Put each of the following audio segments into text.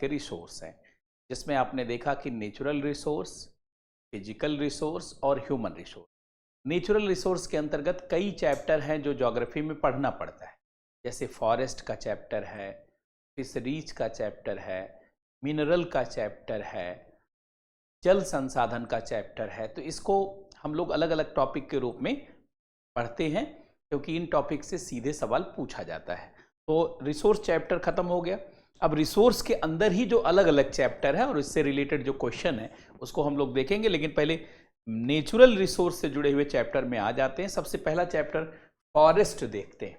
के रिसोर्स हैं, जिसमें आपने देखा कि नेचुरल रिसोर्स, फिजिकल रिसोर्स और ह्यूमन रिसोर्स। नेचुरल रिसोर्स के अंतर्गत कई चैप्टर हैं जो ज्योग्राफी में पढ़ना पड़ता है, जैसे फॉरेस्ट का चैप्टर है, फिशरीज का चैप्टर है, मिनरल का चैप्टर है, जल संसाधन का चैप्टर है। तो इसको हम लोग अलग अलग टॉपिक के रूप में पढ़ते हैं, क्योंकि इन टॉपिक से सीधे सवाल पूछा जाता है। तो रिसोर्स चैप्टर खत्म हो गया। अब रिसोर्स के अंदर ही जो अलग अलग चैप्टर है और इससे रिलेटेड जो क्वेश्चन है उसको हम लोग देखेंगे, लेकिन पहले नेचुरल रिसोर्स से जुड़े हुए चैप्टर में आ जाते हैं। सबसे पहला चैप्टर फॉरेस्ट देखते हैं।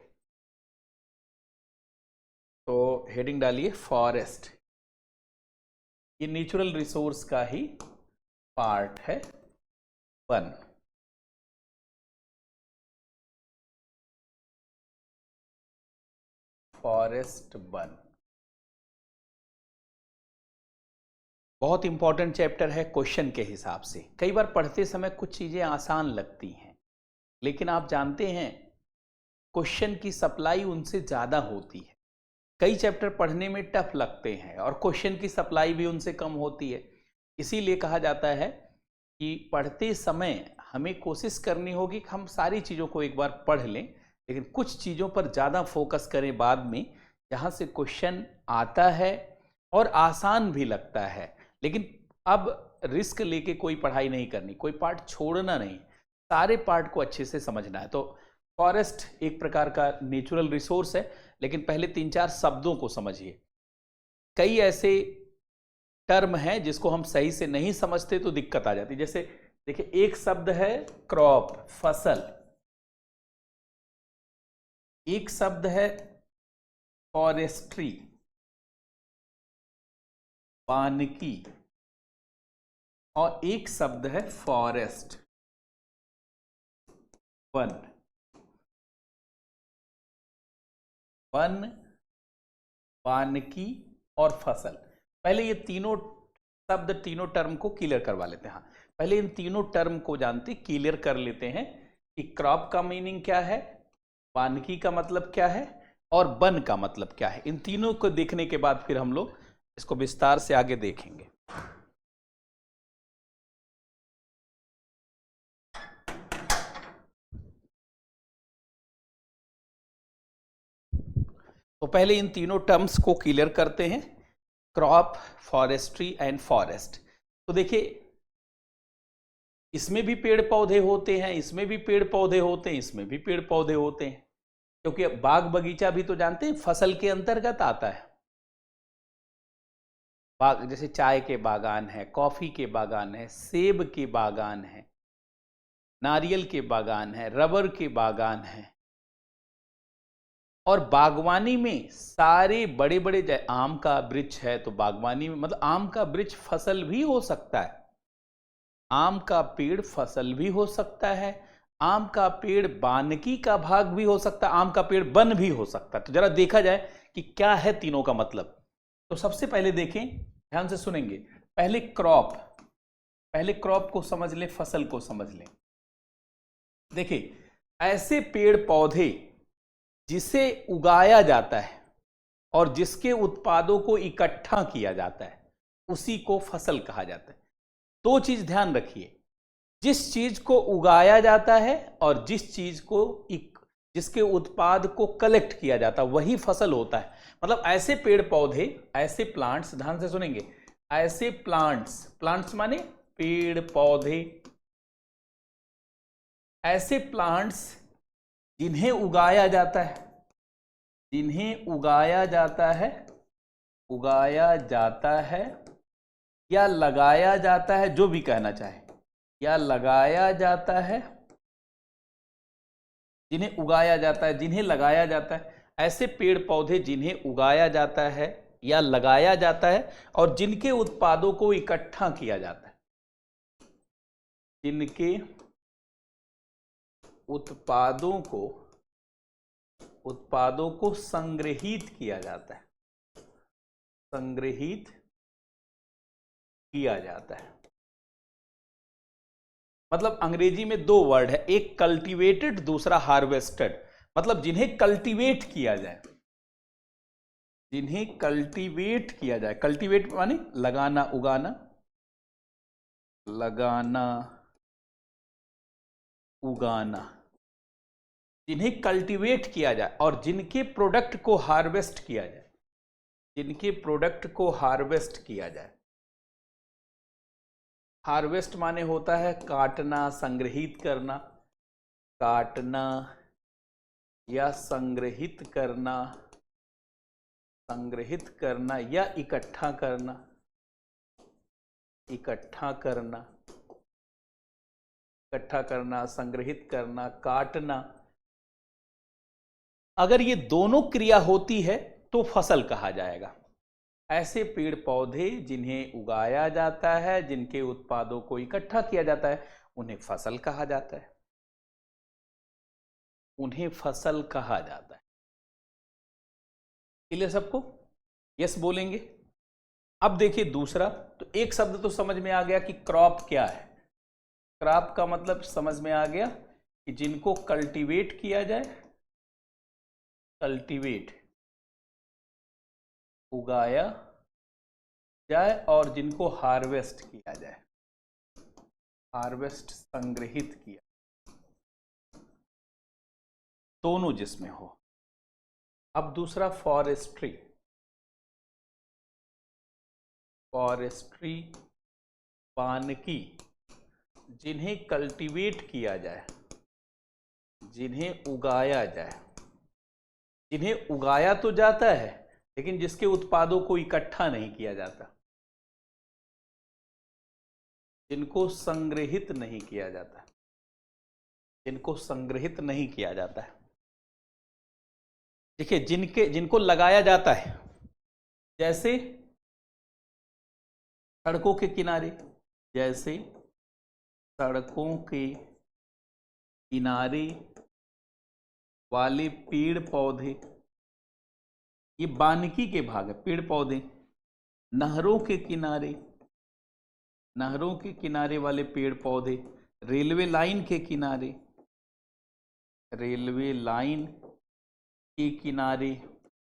तो हेडिंग डालिए फॉरेस्ट। ये नेचुरल रिसोर्स का ही पार्ट है 1। फॉरेस्ट 1 बहुत इंपॉर्टेंट चैप्टर है क्वेश्चन के हिसाब से। कई बार पढ़ते समय कुछ चीजें आसान लगती हैं, लेकिन आप जानते हैं क्वेश्चन की सप्लाई उनसे ज्यादा होती है। कई चैप्टर पढ़ने में टफ लगते हैं और क्वेश्चन की सप्लाई भी उनसे कम होती है। इसीलिए कहा जाता है कि पढ़ते समय हमें कोशिश करनी होगी कि हम सारी चीज़ों को एक बार पढ़ लें, लेकिन कुछ चीज़ों पर ज़्यादा फोकस करें बाद में, जहाँ से क्वेश्चन आता है और आसान भी लगता है। लेकिन अब रिस्क लेके कोई पढ़ाई नहीं करनी, कोई पार्ट छोड़ना नहीं, सारे पार्ट को अच्छे से समझना है। तो फॉरेस्ट एक प्रकार का नेचुरल रिसोर्स है, लेकिन पहले 3-4 शब्दों को समझिए। कई ऐसे टर्म हैं जिसको हम सही से नहीं समझते तो दिक्कत आ जाती है। जैसे देखिए, एक शब्द है क्रॉप, फसल, एक शब्द है फॉरेस्ट्री, वानिकी, और एक शब्द है फॉरेस्ट, वन। वन, वानिकी और फसल। पहले ये तीनों शब्द, तीनों टर्म को क्लियर करवा लेते हैं। हाँ, पहले इन तीनों टर्म को जानते क्लियर कर लेते हैं कि क्रॉप का मीनिंग क्या है, वानिकी का मतलब क्या है और वन का मतलब क्या है। इन तीनों को देखने के बाद फिर हम लोग इसको विस्तार से आगे देखेंगे। तो पहले इन तीनों टर्म्स को क्लियर करते हैं, क्रॉप, फॉरेस्ट्री एंड फॉरेस्ट। तो देखिए, इसमें भी पेड़ पौधे होते हैं, इसमें भी पेड़ पौधे होते हैं, इसमें भी पेड़ पौधे होते हैं, क्योंकि बाग बगीचा भी तो जानते हैं फसल के अंतर्गत आता है। बाग जैसे चाय के बागान है, कॉफी के बागान है, सेब के बागान है, नारियल के बागान है, रबर के बागान है। और बागवानी में सारे बड़े बड़े, आम का वृक्ष है तो बागवानी में मतलब आम का वृक्ष फसल भी हो सकता है, आम का पेड़ फसल भी हो सकता है, आम का पेड़ वानिकी का भाग भी हो सकता है, आम का पेड़ वन भी हो सकता है। तो जरा देखा जाए कि क्या है तीनों का मतलब। तो सबसे पहले देखें, ध्यान से सुनेंगे। पहले क्रॉप को समझ लें, फसल को समझ लें। देखिए, ऐसे पेड़ पौधे जिसे उगाया जाता है और जिसके उत्पादों को इकट्ठा किया जाता है, उसी को फसल कहा जाता है। दो चीज ध्यान रखिए, जिस चीज को उगाया जाता है और जिसके उत्पाद को कलेक्ट किया जाता है, वही फसल होता है। मतलब ऐसे पेड़ पौधे, ऐसे प्लांट्स, ध्यान से सुनेंगे, ऐसे प्लांट्स माने पेड़ पौधे, ऐसे प्लांट्स जिन्हें उगाया जाता है, या लगाया जाता है, जो भी कहना चाहे, या लगाया जाता है, जिन्हें उगाया जाता है, जिन्हें लगाया जाता है, ऐसे पेड़ पौधे जिन्हें उगाया जाता है या लगाया जाता है और जिनके उत्पादों को इकट्ठा किया जाता है, जिनके उत्पादों को संग्रहित किया जाता है, मतलब अंग्रेजी में दो वर्ड है, एक कल्टीवेटेड, दूसरा हार्वेस्टेड। मतलब जिन्हें कल्टीवेट किया जाए, जिन्हें कल्टीवेट किया जाए, कल्टीवेट माने लगाना उगाना, लगाना उगाना, जिन्हें कल्टीवेट किया जाए और जिनके प्रोडक्ट को हार्वेस्ट किया जाए, जिनके प्रोडक्ट को हार्वेस्ट किया जाए। हार्वेस्ट माने होता है काटना, संग्रहित करना, काटना या संग्रहित करना, संग्रहित करना या इकट्ठा करना, इकट्ठा करना, इकट्ठा करना, संग्रहित करना, काटना। अगर ये दोनों क्रिया होती है तो फसल कहा जाएगा। ऐसे पेड़ पौधे जिन्हें उगाया जाता है, जिनके उत्पादों को इकट्ठा किया जाता है, उन्हें फसल कहा जाता है, उन्हें फसल कहा जाता है। क्लियर सबको? यस बोलेंगे। अब देखिए दूसरा, तो एक शब्द तो समझ में आ गया कि क्रॉप क्या है। क्रॉप का मतलब समझ में आ गया कि जिनको कल्टीवेट किया जाए, कल्टीवेट उगाया जाए, और जिनको हार्वेस्ट किया जाए, हार्वेस्ट संग्रहित किया, दोनों जिसमें हो। अब दूसरा फॉरेस्ट्री, फॉरेस्ट्री वानिकी, जिन्हें कल्टीवेट किया जाए, जिन्हें उगाया जाए, जिन्हें उगाया तो जाता है लेकिन जिसके उत्पादों को इकट्ठा नहीं किया जाता, जिनको संग्रहित नहीं किया जाता, जिनको संग्रहित नहीं किया जाता है। देखिए जिनको लगाया जाता है, जैसे सड़कों के किनारे, जैसे सड़कों के किनारे वाले पेड़ पौधे, ये वानिकी के भाग है। पेड़ पौधे, नहरों के किनारे, नहरों के किनारे वाले पेड़ पौधे, रेलवे लाइन के किनारे, रेलवे लाइन के किनारे,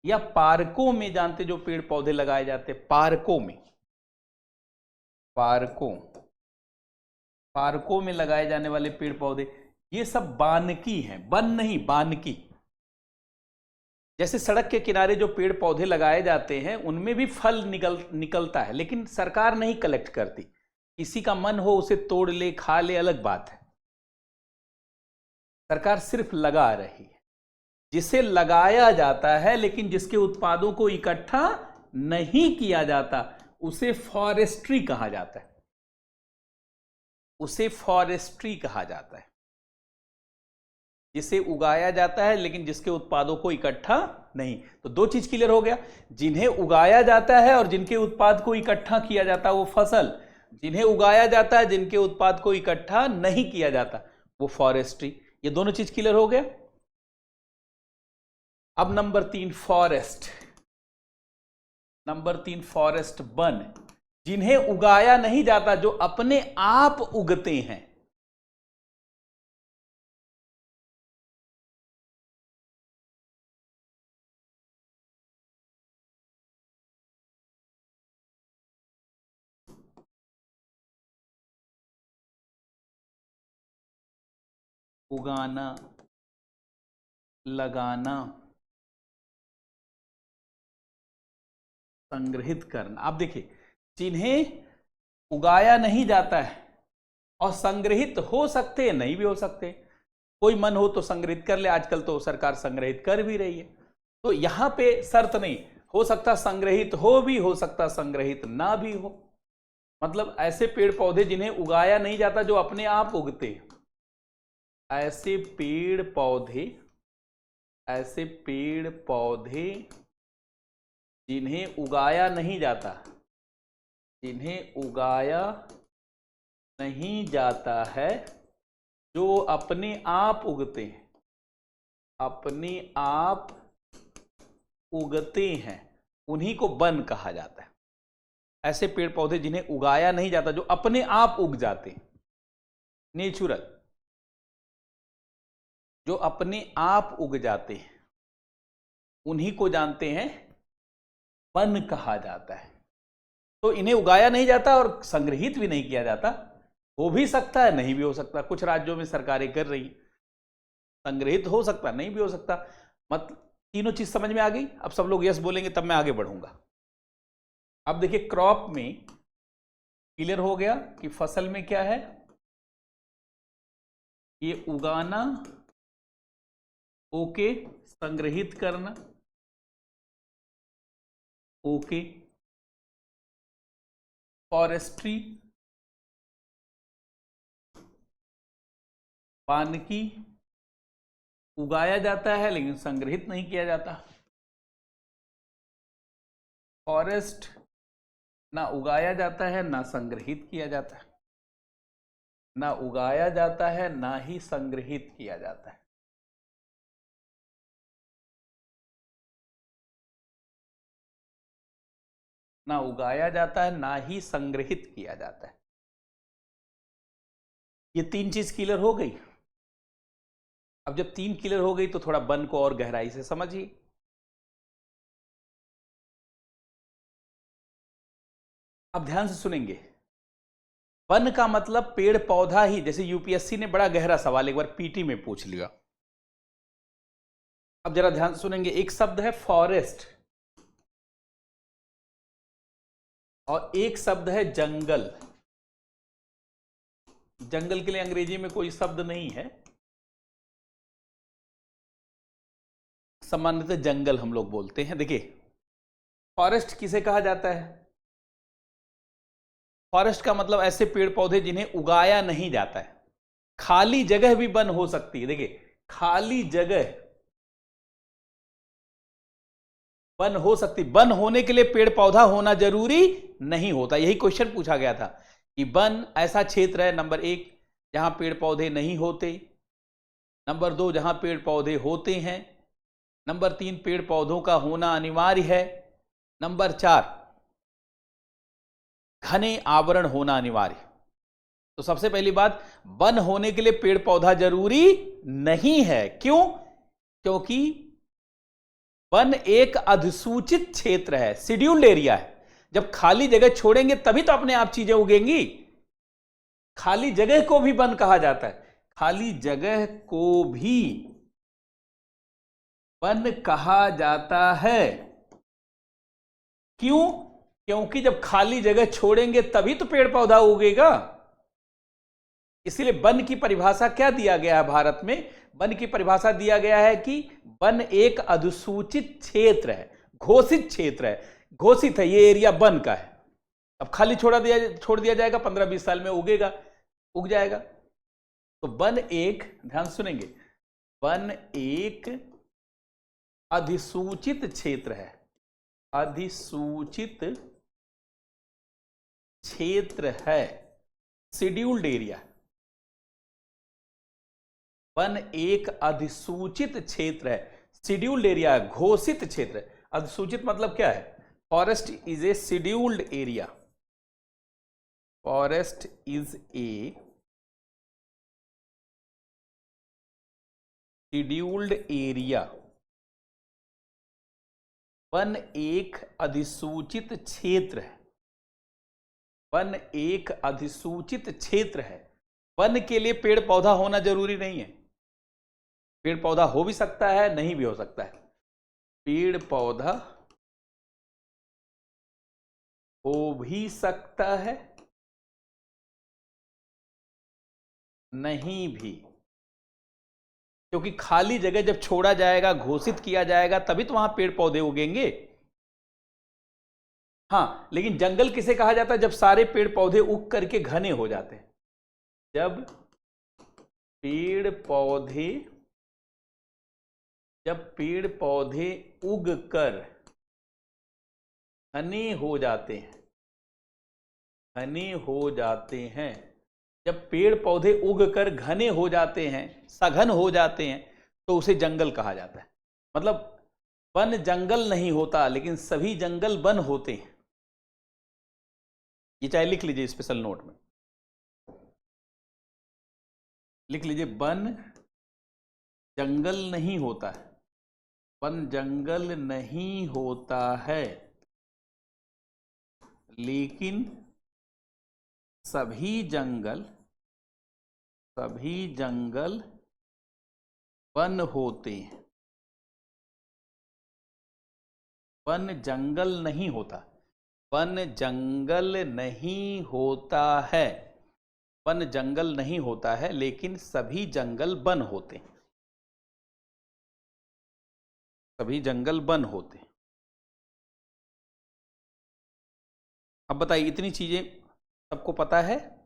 या पार्कों में, जानते जो पेड़ पौधे लगाए जाते हैं पार्कों में, पार्कों में लगाए जाने वाले पेड़ पौधे, ये सब वानिकी हैं। वन नहीं, वानिकी। जैसे सड़क के किनारे जो पेड़ पौधे लगाए जाते हैं उनमें भी फल निकलता है, लेकिन सरकार नहीं कलेक्ट करती। किसी का मन हो उसे तोड़ ले, खा ले, अलग बात है। सरकार सिर्फ लगा रही है। जिसे लगाया जाता है लेकिन जिसके उत्पादों को इकट्ठा नहीं किया जाता, उसे फॉरेस्ट्री कहा जाता है, उसे फॉरेस्ट्री कहा जाता है। जिसे उगाया जाता है लेकिन जिसके उत्पादों को इकट्ठा नहीं। तो दो चीज क्लियर हो गया, जिन्हें उगाया जाता है और जिनके उत्पाद को इकट्ठा किया जाता है वो फसल, जिन्हें उगाया जाता है जिनके उत्पाद को इकट्ठा नहीं किया जाता वो फॉरेस्ट्री। ये दोनों चीज क्लियर हो गया। अब number 3 forest, number 3 forest one, जिन्हें उगाया नहीं जाता, जो अपने आप उगते हैं। उगाना, लगाना, संग्रहित करना। आप देखिए, जिन्हें उगाया नहीं जाता है और संग्रहित हो सकते हैं, नहीं भी हो सकते। कोई मन हो तो संग्रहित कर ले, आजकल तो सरकार संग्रहित कर भी रही है। तो यहां पे शर्त नहीं, हो सकता संग्रहित हो भी, हो सकता संग्रहित ना भी हो। मतलब ऐसे पेड़ पौधे जिन्हें उगाया नहीं जाता, जो अपने आप उगते हैं, ऐसे पेड़ पौधे, ऐसे पेड़ पौधे जिन्हें उगाया नहीं जाता, जिन्हें उगाया नहीं जाता है, जो अपने आप उगते हैं, अपने आप उगते हैं, उन्हीं को वन कहा जाता है। ऐसे पेड़ पौधे जिन्हें उगाया नहीं जाता, जो अपने आप उग जाते हैं, नेचुरल, जो अपने आप उग जाते हैं, उन्हीं को जानते हैं वन कहा जाता है। तो इन्हें उगाया नहीं जाता और संग्रहित भी नहीं किया जाता। हो भी सकता है, नहीं भी हो सकता। कुछ राज्यों में सरकारें कर रही, संग्रहित हो सकता, नहीं भी हो सकता। मतलब तीनों चीज समझ में आ गई। अब सब लोग यस बोलेंगे तब मैं आगे बढ़ूंगा। अब देखिए क्रॉप में क्लियर हो गया कि फसल में क्या है, ये उगाना, ओके, संग्रहित करना, ओके। फॉरेस्ट्री, वानिकी, उगाया जाता है लेकिन संग्रहित नहीं किया जाता। फॉरेस्ट ना उगाया जाता है ना संग्रहित किया जाता है, ना उगाया जाता है ना ही संग्रहित किया जाता है। ना उगाया जाता है ना ही संग्रहित किया जाता है। ये तीन चीज क्लियर हो गई। अब जब तीन क्लियर हो गई तो थोड़ा वन को और गहराई से समझिए। अब ध्यान से सुनेंगे। वन का मतलब पेड़ पौधा ही, जैसे यूपीएससी ने बड़ा गहरा सवाल एक बार पीटी में पूछ लिया। अब जरा ध्यान से सुनेंगे। एक शब्द है फॉरेस्ट और एक शब्द है जंगल। जंगल के लिए अंग्रेजी में कोई शब्द नहीं है, सामान्यतः जंगल हम लोग बोलते हैं। देखिए फॉरेस्ट किसे कहा जाता है? फॉरेस्ट का मतलब ऐसे पेड़ पौधे जिन्हें उगाया नहीं जाता है। खाली जगह भी वन हो सकती है। देखिए खाली जगह वन हो सकती। वन होने के लिए पेड़ पौधा होना जरूरी नहीं होता। यही क्वेश्चन पूछा गया था कि वन ऐसा क्षेत्र है, नंबर एक, जहां पेड़ पौधे नहीं होते, नंबर दो जहां पेड़ पौधे होते हैं, नंबर तीन पेड़ पौधों का होना अनिवार्य है, नंबर चार घने आवरण होना अनिवार्य। तो सबसे पहली बात, वन होने के लिए पेड़ पौधा जरूरी नहीं है। क्यों? क्योंकि वन एक अधिसूचित क्षेत्र है, शेड्यूल्ड एरिया है। जब खाली जगह छोड़ेंगे तभी तो अपने आप चीजें उगेंगी। खाली जगह को भी वन कहा जाता है। खाली जगह को भी वन कहा जाता है। क्यों? क्योंकि जब खाली जगह छोड़ेंगे तभी तो पेड़ पौधा उगेगा। इसलिए वन की परिभाषा क्या दिया गया है भारत में? वन की परिभाषा दिया गया है कि वन एक अधिसूचित क्षेत्र है, घोषित क्षेत्र है। घोषित है, ये एरिया वन का है। अब खाली छोड़ दिया जाएगा, 15-20 साल में उगेगा, उग जाएगा। तो वन एक, ध्यान सुनेंगे, वन एक अधिसूचित क्षेत्र है। अधिसूचित क्षेत्र है, शेड्यूल्ड एरिया। वन एक अधिसूचित क्षेत्र है, शेड्यूल्ड एरिया है, घोषित क्षेत्र है। अधिसूचित मतलब क्या है? Forest is a scheduled area. Forest is a scheduled area. One एक अधिसूचित क्षेत्र है। वन एक अधिसूचित क्षेत्र है। वन के लिए पेड़ पौधा होना जरूरी नहीं है। पेड़ पौधा हो भी सकता है, नहीं भी हो सकता है। पेड़ पौधा हो भी सकता है, नहीं भी। क्योंकि खाली जगह जब छोड़ा जाएगा, घोषित किया जाएगा, तभी तो वहां पेड़ पौधे उगेंगे। हाँ, लेकिन जंगल किसे कहा जाता है? जब सारे पेड़ पौधे उग करके घने हो जाते हैं। जब पेड़ पौधे उग कर घने हो जाते हैं, घने हो जाते हैं। जब पेड़ पौधे उग कर घने हो जाते हैं, सघन हो जाते हैं, तो उसे जंगल कहा जाता है। मतलब वन जंगल नहीं होता, लेकिन सभी जंगल वन होते हैं। ये चाहे लिख लीजिए स्पेशल नोट में, लिख लीजिए, वन जंगल नहीं होता है। वन जंगल नहीं होता है, लेकिन सभी जंगल वन होते हैं। वन जंगल नहीं होता, वन जंगल नहीं होता है, वन जंगल नहीं होता है, लेकिन सभी जंगल वन होते हैं, सभी जंगल वन होते हैं। अब बताइए, इतनी चीजें सबको पता है?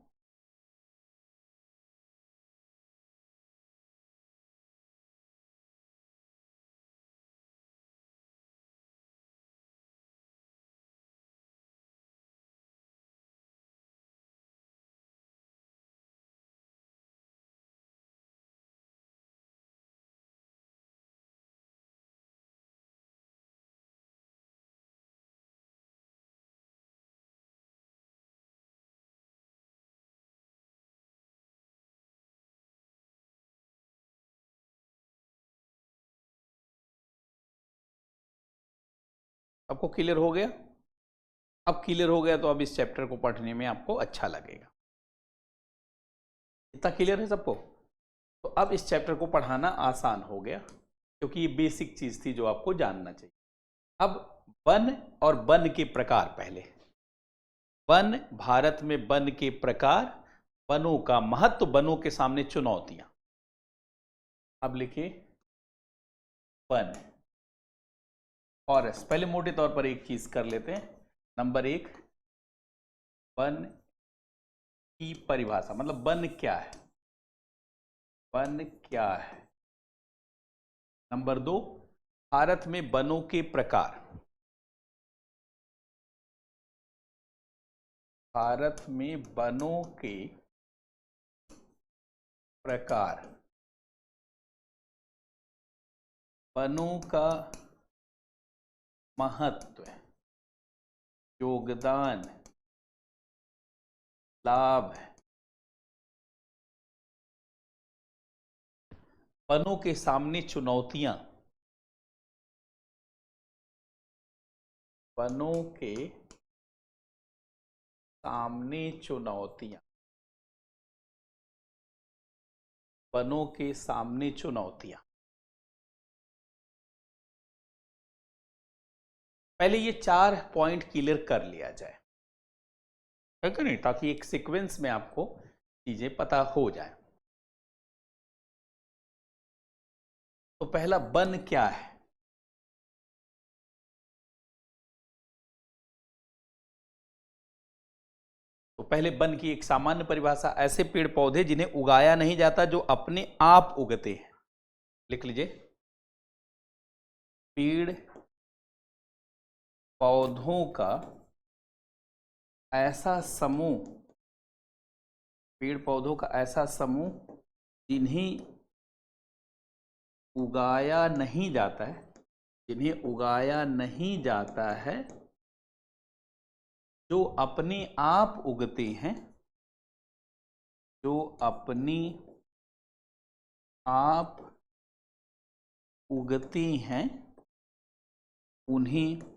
आपको क्लियर हो गया? अब क्लियर हो गया तो अब इस चैप्टर को पढ़ने में आपको अच्छा लगेगा। इतना क्लियर है सबको? तो अब इस चैप्टर को पढ़ाना आसान हो गया, क्योंकि ये बेसिक चीज थी जो आपको जानना चाहिए। अब वन और वन के प्रकार, पहले वन, भारत में वन के प्रकार, वनों का महत्व, वनों के सामने चुनौतियां। अब लिखिए वन, फॉरेस्ट। पहले मोटे तौर पर एक चीज कर लेते हैं। नंबर 1, वन की परिभाषा, मतलब वन क्या है, वन क्या है। नंबर 2, भारत में वनों के प्रकार, भारत में वनों के प्रकार, वनों का महत्व, योगदान, लाभ, वनों के सामने चुनौतियां, वनों के सामने चुनौतियां, वनों के सामने चुनौतियां। पहले ये 4 पॉइंट क्लियर कर लिया जाए, है कि नहीं, ताकि एक सीक्वेंस में आपको चीजें पता हो जाए। तो पहला, वन क्या है? तो पहले वन की एक सामान्य परिभाषा, ऐसे पेड़ पौधे जिन्हें उगाया नहीं जाता, जो अपने आप उगते हैं। लिख लीजिए, पेड़ पौधों का ऐसा समूह, पेड़ पौधों का ऐसा समूह जिन्हें उगाया नहीं जाता है, जिन्हें उगाया नहीं जाता है, जो अपने आप उगते हैं, जो अपने आप उगते हैं, उन्हें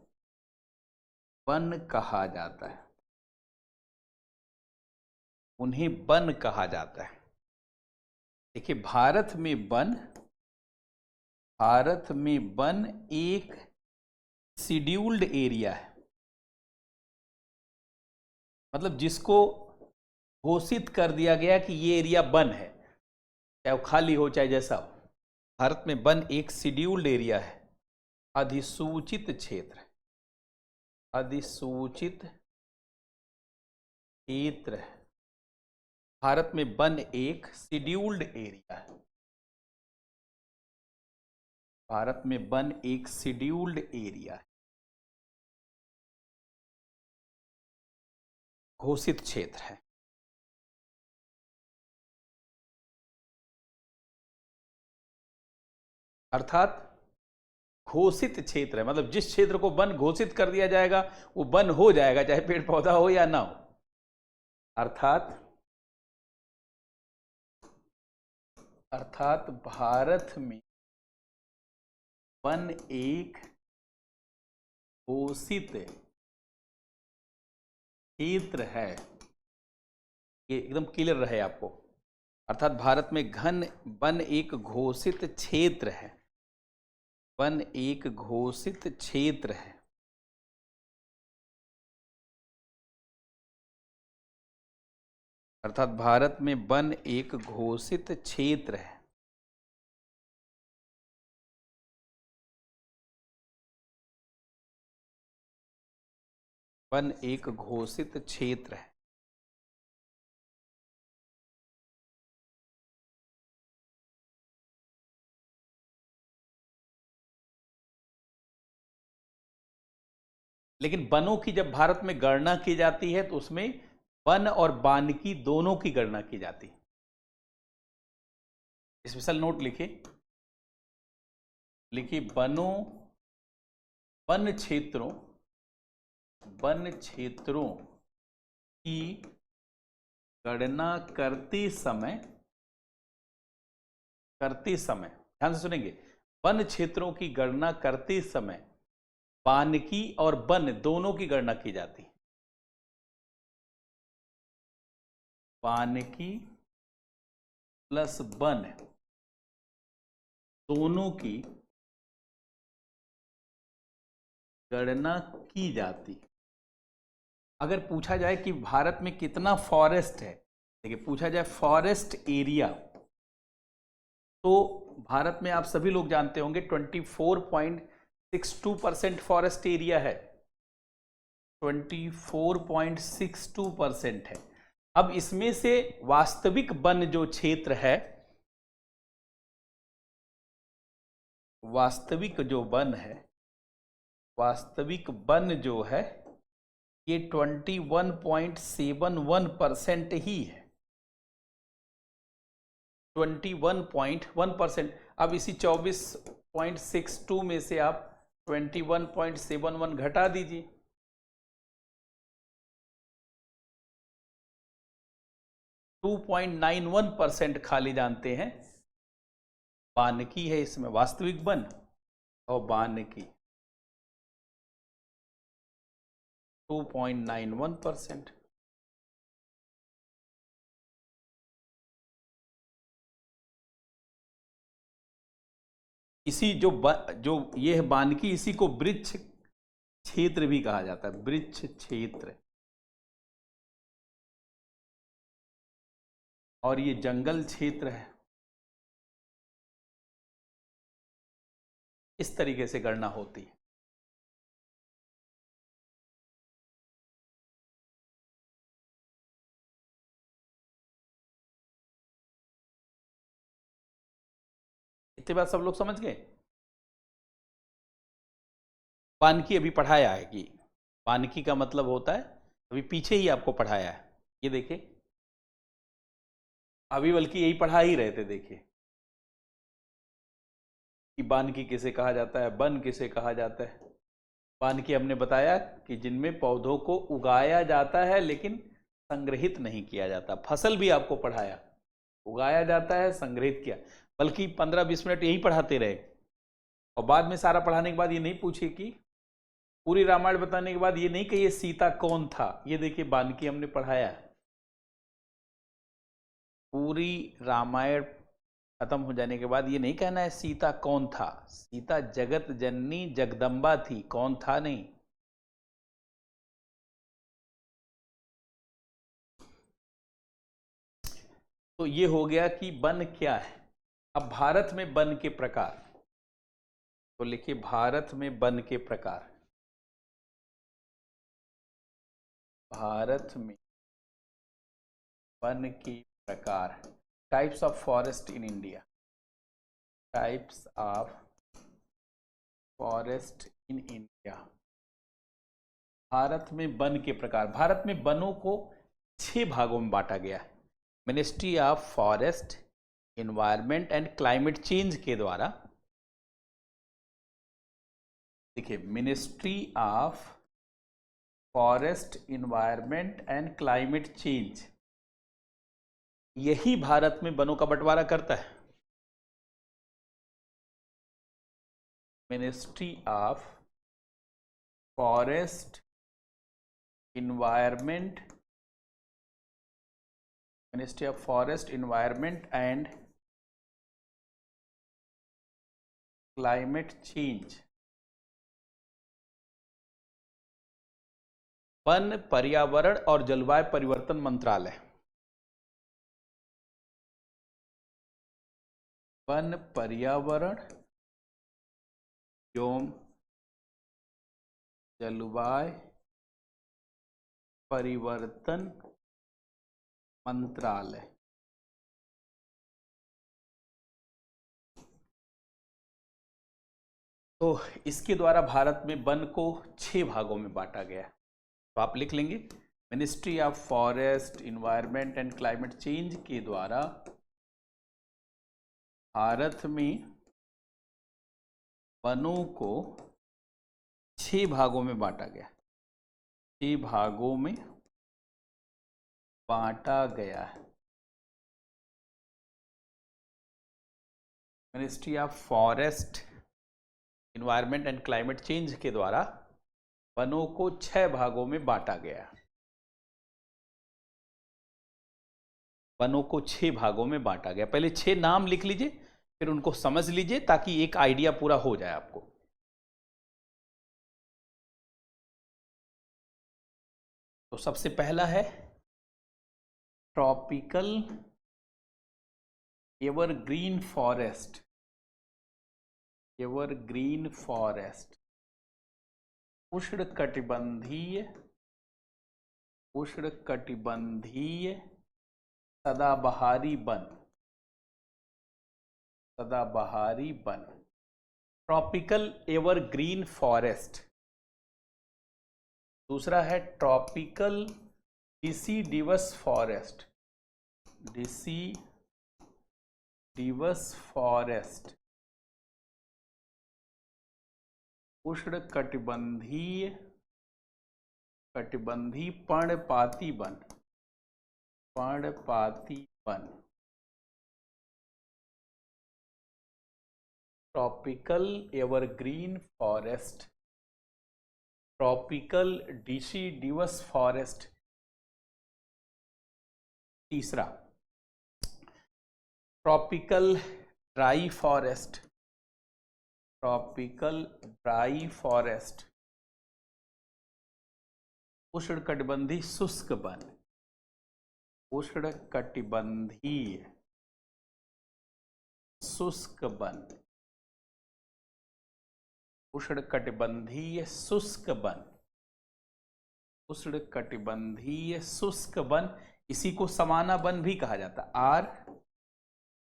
वन कहा जाता है, उन्हें वन कहा जाता है। देखिए, भारत में वन एक शेड्यूल्ड एरिया है, मतलब जिसको घोषित कर दिया गया कि ये एरिया वन है, चाहे वो खाली हो चाहे जैसा हो। भारत में वन एक शेड्यूल्ड एरिया है, अधिसूचित क्षेत्र, अधिसूचित क्षेत्र है। भारत में वन एक शेड्यूल्ड एरिया है, भारत में वन एक शेड्यूल्ड एरिया है, घोषित क्षेत्र है। अर्थात घोषित क्षेत्र है, मतलब जिस क्षेत्र को वन घोषित कर दिया जाएगा वो वन हो जाएगा, चाहे पेड़ पौधा हो या ना हो। अर्थात भारत में वन एक घोषित क्षेत्र है, ये एकदम क्लियर रहे आपको। अर्थात भारत में घन वन एक घोषित क्षेत्र है, वन एक घोषित क्षेत्र है। अर्थात भारत में वन एक घोषित क्षेत्र है। वन एक घोषित क्षेत्र है। लेकिन वनों की जब भारत में गणना की जाती है तो उसमें वन और वानिकी दोनों की गणना की जाती है। स्पेशल नोट लिखिए, वनों, वन क्षेत्रों की गणना करते समय ध्यान से सुनेंगे, वन क्षेत्रों की गणना करते समय वानिकी और वन दोनों की गणना की जाती है। वानिकी प्लस वन दोनों की गणना की जाती। अगर पूछा जाए कि भारत में कितना फॉरेस्ट है, देखिए पूछा जाए फॉरेस्ट एरिया, तो भारत में आप सभी लोग जानते होंगे 24.62% फॉरेस्ट एरिया है, 24.62% है। अब इसमें से वास्तविक वन जो क्षेत्र है, वास्तविक वन जो है ये 21.71% ही है, 21.1%। अब इसी 24.62 में से आप 21.71 घटा दीजिए, 2.91% खाली जानते हैं वानिकी है इसमें, वास्तविक वन और वानिकी 2.91%। इसी जो ये है वानिकी, इसी को वृक्ष क्षेत्र भी कहा जाता है, वृक्ष क्षेत्र। और ये जंगल क्षेत्र है। इस तरीके से गणना होती है। इतनी बात सब लोग समझ गए। वानिकी अभी पढ़ाया है कि वानिकी का मतलब होता है, अभी पीछे ही आपको पढ़ाया है, ये देखिए अभी बल्कि यही पढ़ा ही रहे थे। देखिए कि वानिकी किसे कहा जाता है, वन किसे कहा जाता है। वानिकी हमने बताया कि जिनमें पौधों को उगाया जाता है लेकिन संग्रहित नहीं किया जाता। फसल भी आपको पढ़ाया, उगाया जाता है, संग्रहित किया, बल्कि 15-20 मिनट यही पढ़ाते रहे। और बाद में सारा पढ़ाने के बाद ये नहीं पूछे कि पूरी रामायण बताने के बाद ये नहीं कि ये सीता कौन था। ये देखिए वानिकी हमने पढ़ाया, पूरी रामायण खत्म हो जाने के बाद ये नहीं कहना है सीता कौन था। सीता जगत जननी जगदम्बा थी, कौन था नहीं। तो ये हो गया कि वन क्या है। अब भारत में वन के प्रकार, तो लिखिए भारत में वन के प्रकार। भारत में वन के प्रकार, types of forest in India, types of forest in India. Bharat में वन के प्रकार, भारत में वनों को 6 भागों में बांटा गया है। Ministry of forest, environment and climate change के द्वारा, देखिए ministry of forest, environment and climate change, यही भारत में वनों का बंटवारा करता है। Ministry of forest, environment, ministry of forest, environment and climate change, one, पर्यावरण और जलवायु परिवर्तन मंत्रालय, वन, पर्यावरण एवं जलवायु परिवर्तन मंत्रालय। तो इसके द्वारा भारत में वन को 6 भागों में बांटा गया। तो आप लिख लेंगे ministry of forest, environment and climate change के द्वारा भारत में वनों को 6 भागों में बांटा गया, 6 भागों में बांटा गया है। Ministry of forest, environment and climate change के द्वारा वनों को 6 भागों में बांटा गया, वनों को 6 भागों में बांटा गया। पहले 6 नाम लिख लीजिए, फिर उनको समझ लीजिए ताकि एक आइडिया पूरा हो जाए आपको। तो सबसे पहला है tropical evergreen forest, evergreen forest, उष्णकटिबंधीय, उष्णकटिबंधीय सदाबहारी वन, सदाबहारी वन, ट्रॉपिकल एवरग्रीन फॉरेस्ट। दूसरा है tropical deciduous forest, deciduous forest, उष्णकटिबंधीय, कटिबंधी पर्णपाती वन, पर्णपाती वन, tropical evergreen forest, tropical deciduous forest. तीसरा tropical dry forest, tropical dry forest, उष्णकटिबंधी शुष्क वन, उष्णकटिबंधीय शुष्क वन, उष्णकटिबंधीय शुष्क वन, उष्णकटिबंधीय शुष्क वन। इसी को सवाना वन भी कहा जाता है, आर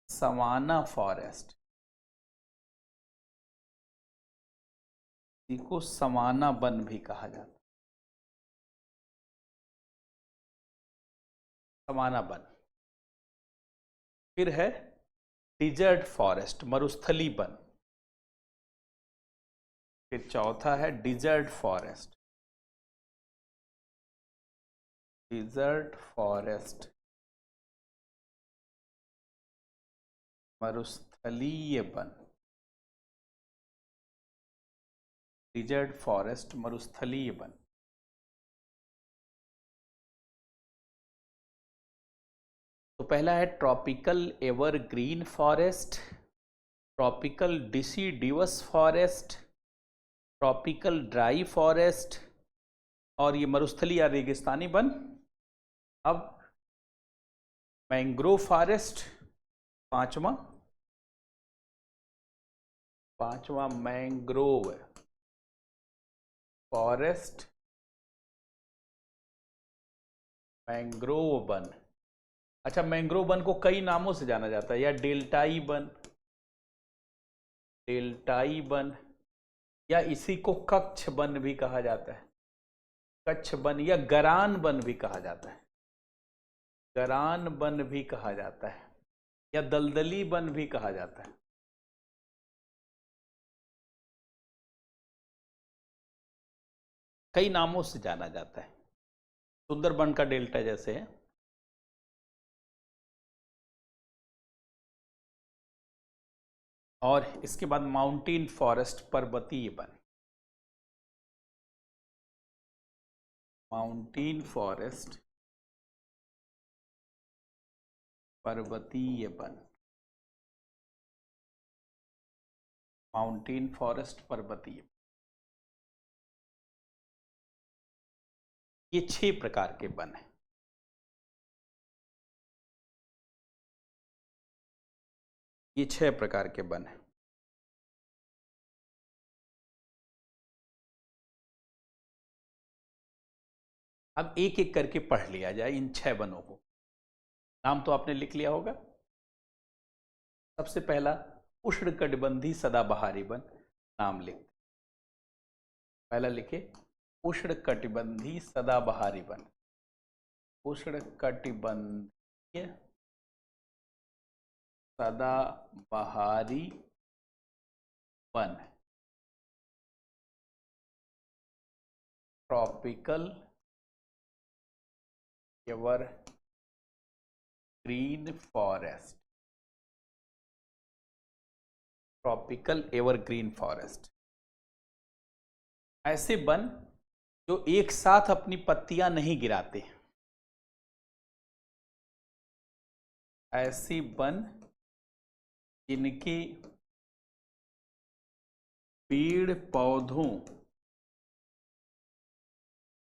सवाना फॉरेस्ट, इसी को सवाना वन भी कहा जाता है, सवाना वन। फिर है डिजर्ट फॉरेस्ट, मरुस्थली वन। फिर चौथा है डिजर्ट फॉरेस्ट, डिजर्ट फॉरेस्ट, मरुस्थलीय वन, डिजर्ट फॉरेस्ट, मरुस्थलीय वन। तो पहला है tropical evergreen forest, tropical deciduous forest, tropical dry forest और ये मरुस्थली या रेगिस्तानी वन। अब मैंग्रोव फॉरेस्ट पांचवा, मैंग्रोव फॉरेस्ट, मैंग्रोव वन। अच्छा, मैंग्रोव वन को कई नामों से जाना जाता है, या डेल्टाई वन, डेल्टाई वन, या इसी को कच्छ वन भी कहा जाता है, कच्छ वन, या गरान वन भी कहा जाता है, गरान वन भी कहा जाता है, या दलदली वन भी कहा जाता है। कई नामों से जाना जाता है, सुंदरबन का डेल्टा जैसे है। और इसके बाद माउंटेन फॉरेस्ट, पर्वतीय वन, माउंटेन फॉरेस्ट, पर्वतीय वन। माउंटेन फॉरेस्ट, पर्वतीय, ये 6 प्रकार के वन हैं। ये 6 प्रकार के वन हैं। अब एक एक करके पढ़ लिया जाए इन 6 वनों को। नाम तो आपने लिख लिया होगा। सबसे पहला उष्णकटिबंधीय सदाबहारी वन, नाम लिख। पहला लिखे उष्णकटिबंधीय सदाबहारी वन। उष्णकटिबंधीय सदाबहारी वन, tropical evergreen forest. Tropical evergreen forest, ऐसे वन जो एक साथ अपनी पत्तियां नहीं गिराते। ऐसी वन जिनके पेड़ पौधों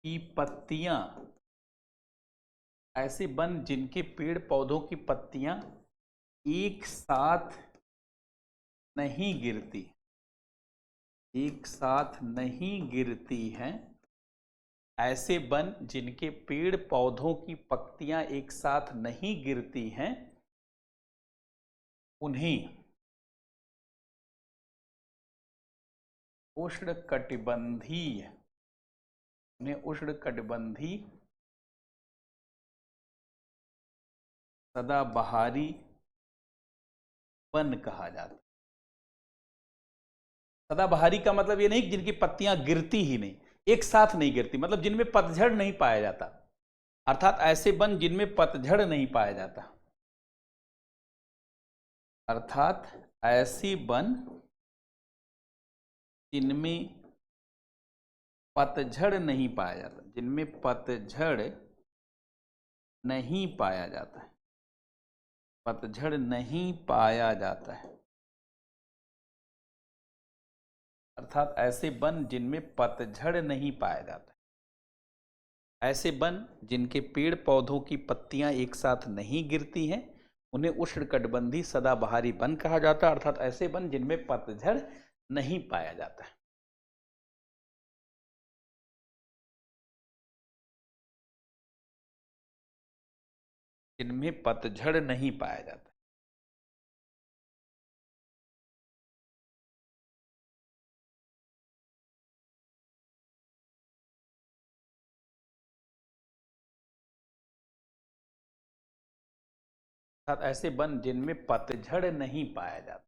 की पत्तियां, ऐसे वन जिनके पेड़ पौधों की पत्तियां एक साथ नहीं गिरती, एक साथ नहीं गिरती हैं। ऐसे वन जिनके पेड़ पौधों की पत्तियां एक साथ नहीं गिरती हैं, उन्हें उष्णकटिबंधीय, उन्हें उष्णकटिबंधीय सदाबहारी वन कहा जाता है। सदाबहारी का मतलब ये नहीं कि जिनकी पत्तियां गिरती ही नहीं, एक साथ नहीं गिरती, मतलब जिनमें पतझड़ नहीं पाया जाता, अर्थात ऐसे वन जिनमें पतझड़ नहीं पाया जाता। अर्थात ऐसी वन जिनमें पतझड़ नहीं पाया जाता, जिनमें पतझड़ नहीं पाया जाता है, पतझड़ नहीं पाया जाता है। अर्थात ऐसे वन जिनमें पतझड़ नहीं पाया जाता है। ऐसे वन जिनके पेड़ पौधों की पत्तियां एक साथ नहीं गिरती हैं, उन्हें उष्णकटिबंधीय सदाबहारी वन कहा जाता है। अर्थात ऐसे वन जिनमें पतझड़ नहीं पाया जाता है। जिनमें पतझड़ नहीं पाया जाता। अर्थात ऐसे वन जिनमें पतझड़ नहीं पाया जाता।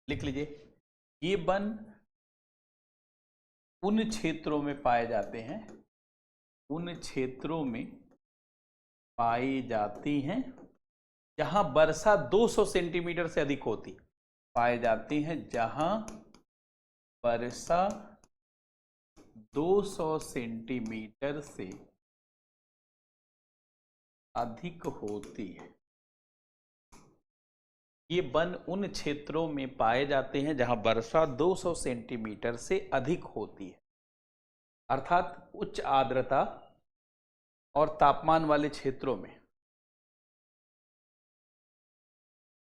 लिख लीजिए, ये वन उन क्षेत्रों में पाए जाते हैं, उन क्षेत्रों में पाई जाती हैं जहां वर्षा 200 सेंटीमीटर से अधिक होती। पाए जाती हैं जहां वर्षा 200 सेंटीमीटर से अधिक होती है। ये वन उन क्षेत्रों में पाए जाते हैं जहां वर्षा 200 सेंटीमीटर से अधिक होती है। अर्थात उच्च आर्द्रता और तापमान वाले क्षेत्रों में,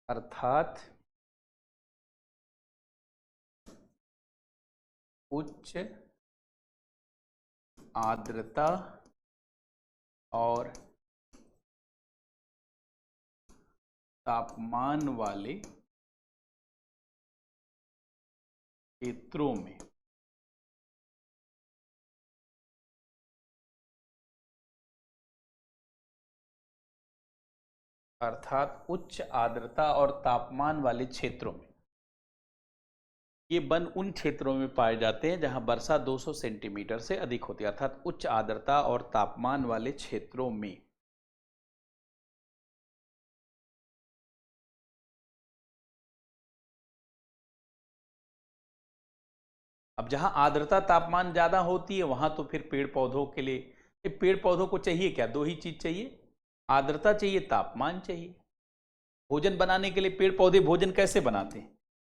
अर्थात उच्च आर्द्रता और तापमान वाले क्षेत्रों में, अर्थात उच्च आर्द्रता और तापमान वाले क्षेत्रों में ये वन उन क्षेत्रों में पाए जाते हैं जहां वर्षा 200 सेंटीमीटर से अधिक होती है, अर्थात उच्च आर्द्रता और तापमान वाले क्षेत्रों में। अब जहां आर्द्रता तापमान ज्यादा होती है वहां तो फिर पेड़ पौधों के लिए, पेड़ पौधों को चाहिए क्या, दो ही चीज चाहिए, आर्द्रता चाहिए, तापमान चाहिए। भोजन बनाने के लिए पेड़ पौधे भोजन कैसे बनाते हैं?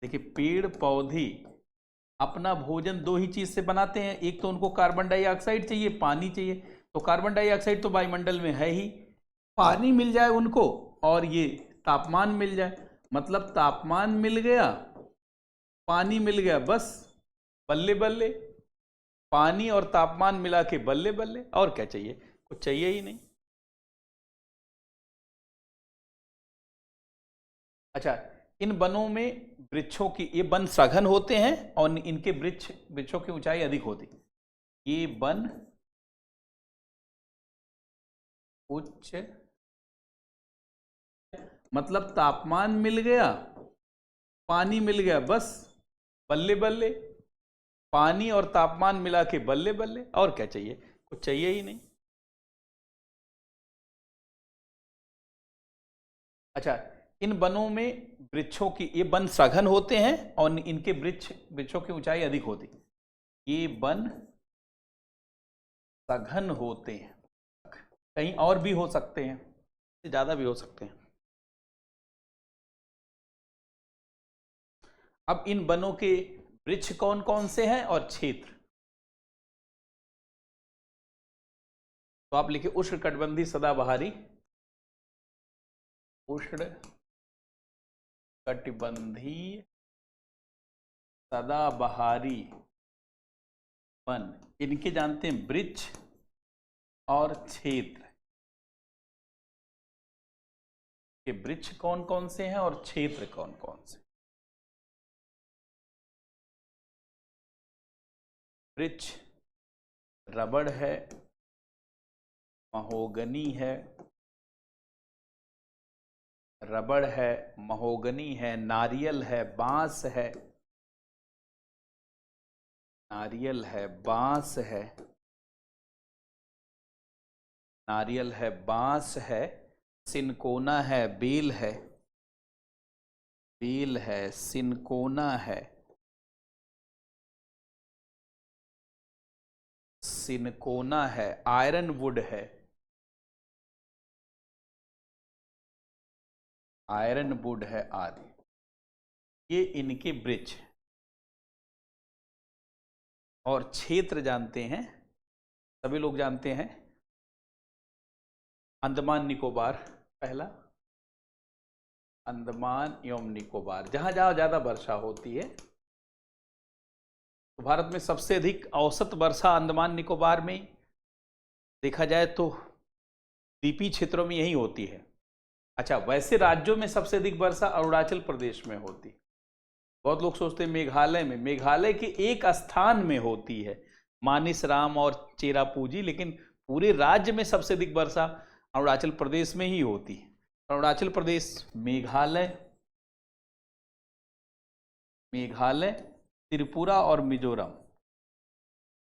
देखिए, पेड़ पौधे अपना भोजन दो ही चीज से बनाते हैं, एक तो उनको कार्बन डाइऑक्साइड चाहिए, पानी चाहिए। तो कार्बन डाइऑक्साइड तो वायुमंडल में है ही, पानी मिल जाए उनको और ये तापमान मिल जाए, मतलब तापमान मिल गया, पानी मिल गया, बस बल्ले बल्ले। पानी और तापमान मिला के बल्ले बल्ले, और क्या चाहिए, कुछ चाहिए ही नहीं। अच्छा, इन वनों में वृक्षों की, ये वन सघन होते हैं और इनके वृक्षों की ऊंचाई अधिक होती है। ये वन उच्च, मतलब तापमान मिल गया, पानी मिल गया, बस बल्ले बल्ले। पानी और तापमान मिला के बल्ले बल्ले, और क्या चाहिए, कुछ चाहिए ही नहीं। अच्छा, इन वनों में वृक्षों की, ये वन सघन होते हैं और इनके वृक्षों की ऊंचाई अधिक होती है। ये वन सघन होते हैं, कहीं और भी हो सकते हैं, ज्यादा भी हो सकते हैं। अब इन वनों के वृक्ष कौन कौन से हैं और क्षेत्र, तो आप लिखिए उष्णकटिबंधीय सदाबहारी, उष्ण कटिबंधीय सदाबहारी वन, इनके जानते हैं वृक्ष और क्षेत्र, के वृक्ष कौन कौन से हैं और क्षेत्र कौन कौन से। वृक्ष रबड़ है, महोगनी है, रबड़ है, महोगनी है, नारियल है, बांस है, नारियल है, बांस है, नारियल है, बांस है, सिनकोना है, बेल है, बेल है, सिनकोना है, सिनकोना है, आयरन वुड है, आयरन वुड है आदि, ये इनके वृक्ष। और क्षेत्र जानते हैं, सभी लोग जानते हैं, अंडमान निकोबार पहला, अंडमान एवं निकोबार, जहां जहां ज्यादा वर्षा होती है। तो भारत में सबसे अधिक औसत वर्षा अंडमान निकोबार में देखा जाए तो द्वीपीय क्षेत्रों में यही होती है। अच्छा, वैसे राज्यों में सबसे अधिक वर्षा अरुणाचल प्रदेश में होती है। बहुत लोग सोचते हैं मेघालय में, मेघालय के एक स्थान में होती है, मानिसराम और चेरापूंजी, लेकिन पूरे राज्य में सबसे अधिक वर्षा अरुणाचल प्रदेश में ही होती है। अरुणाचल प्रदेश, मेघालय, मेघालय, त्रिपुरा और मिजोरम,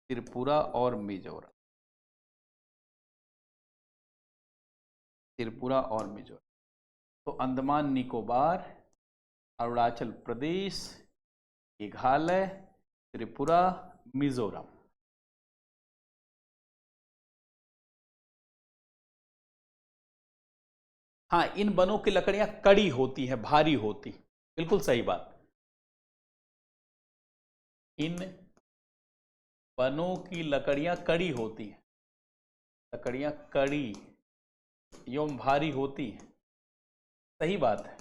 त्रिपुरा और मिजोरम, त्रिपुरा और मिजोरम। तो अंडमान निकोबार, अरुणाचल प्रदेश, मेघालय, त्रिपुरा, मिजोरम। हाँ, इन वनों की लकड़ियां कड़ी होती हैं, भारी होती, बिल्कुल सही बात। इन वनों की लकड़ियां कड़ी होती हैं, लकड़ियां कड़ी एवं भारी होती हैं, सही बात है,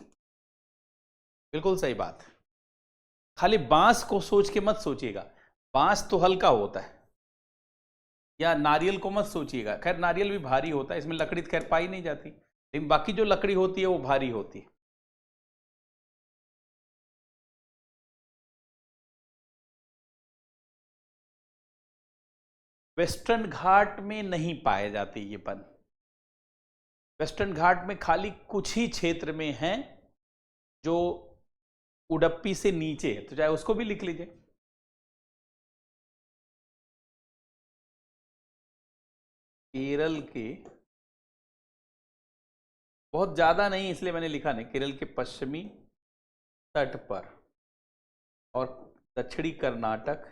बिल्कुल सही बात है। खाली बांस को सोच के मत सोचिएगा, बांस तो हल्का होता है, या नारियल को मत सोचिएगा, खैर नारियल भी भारी होता है, इसमें लकड़ी तो खैर पाई नहीं जाती, लेकिन बाकी जो लकड़ी होती है वो भारी होती है। वेस्टर्न घाट में नहीं पाए जाते ये वन, वेस्टर्न घाट में खाली कुछ ही क्षेत्र में हैं जो उडप्पी से नीचे है, तो चाहे उसको भी लिख लीजिए। केरल के, बहुत ज्यादा नहीं इसलिए मैंने लिखा नहीं, केरल के पश्चिमी तट पर और दक्षिणी कर्नाटक,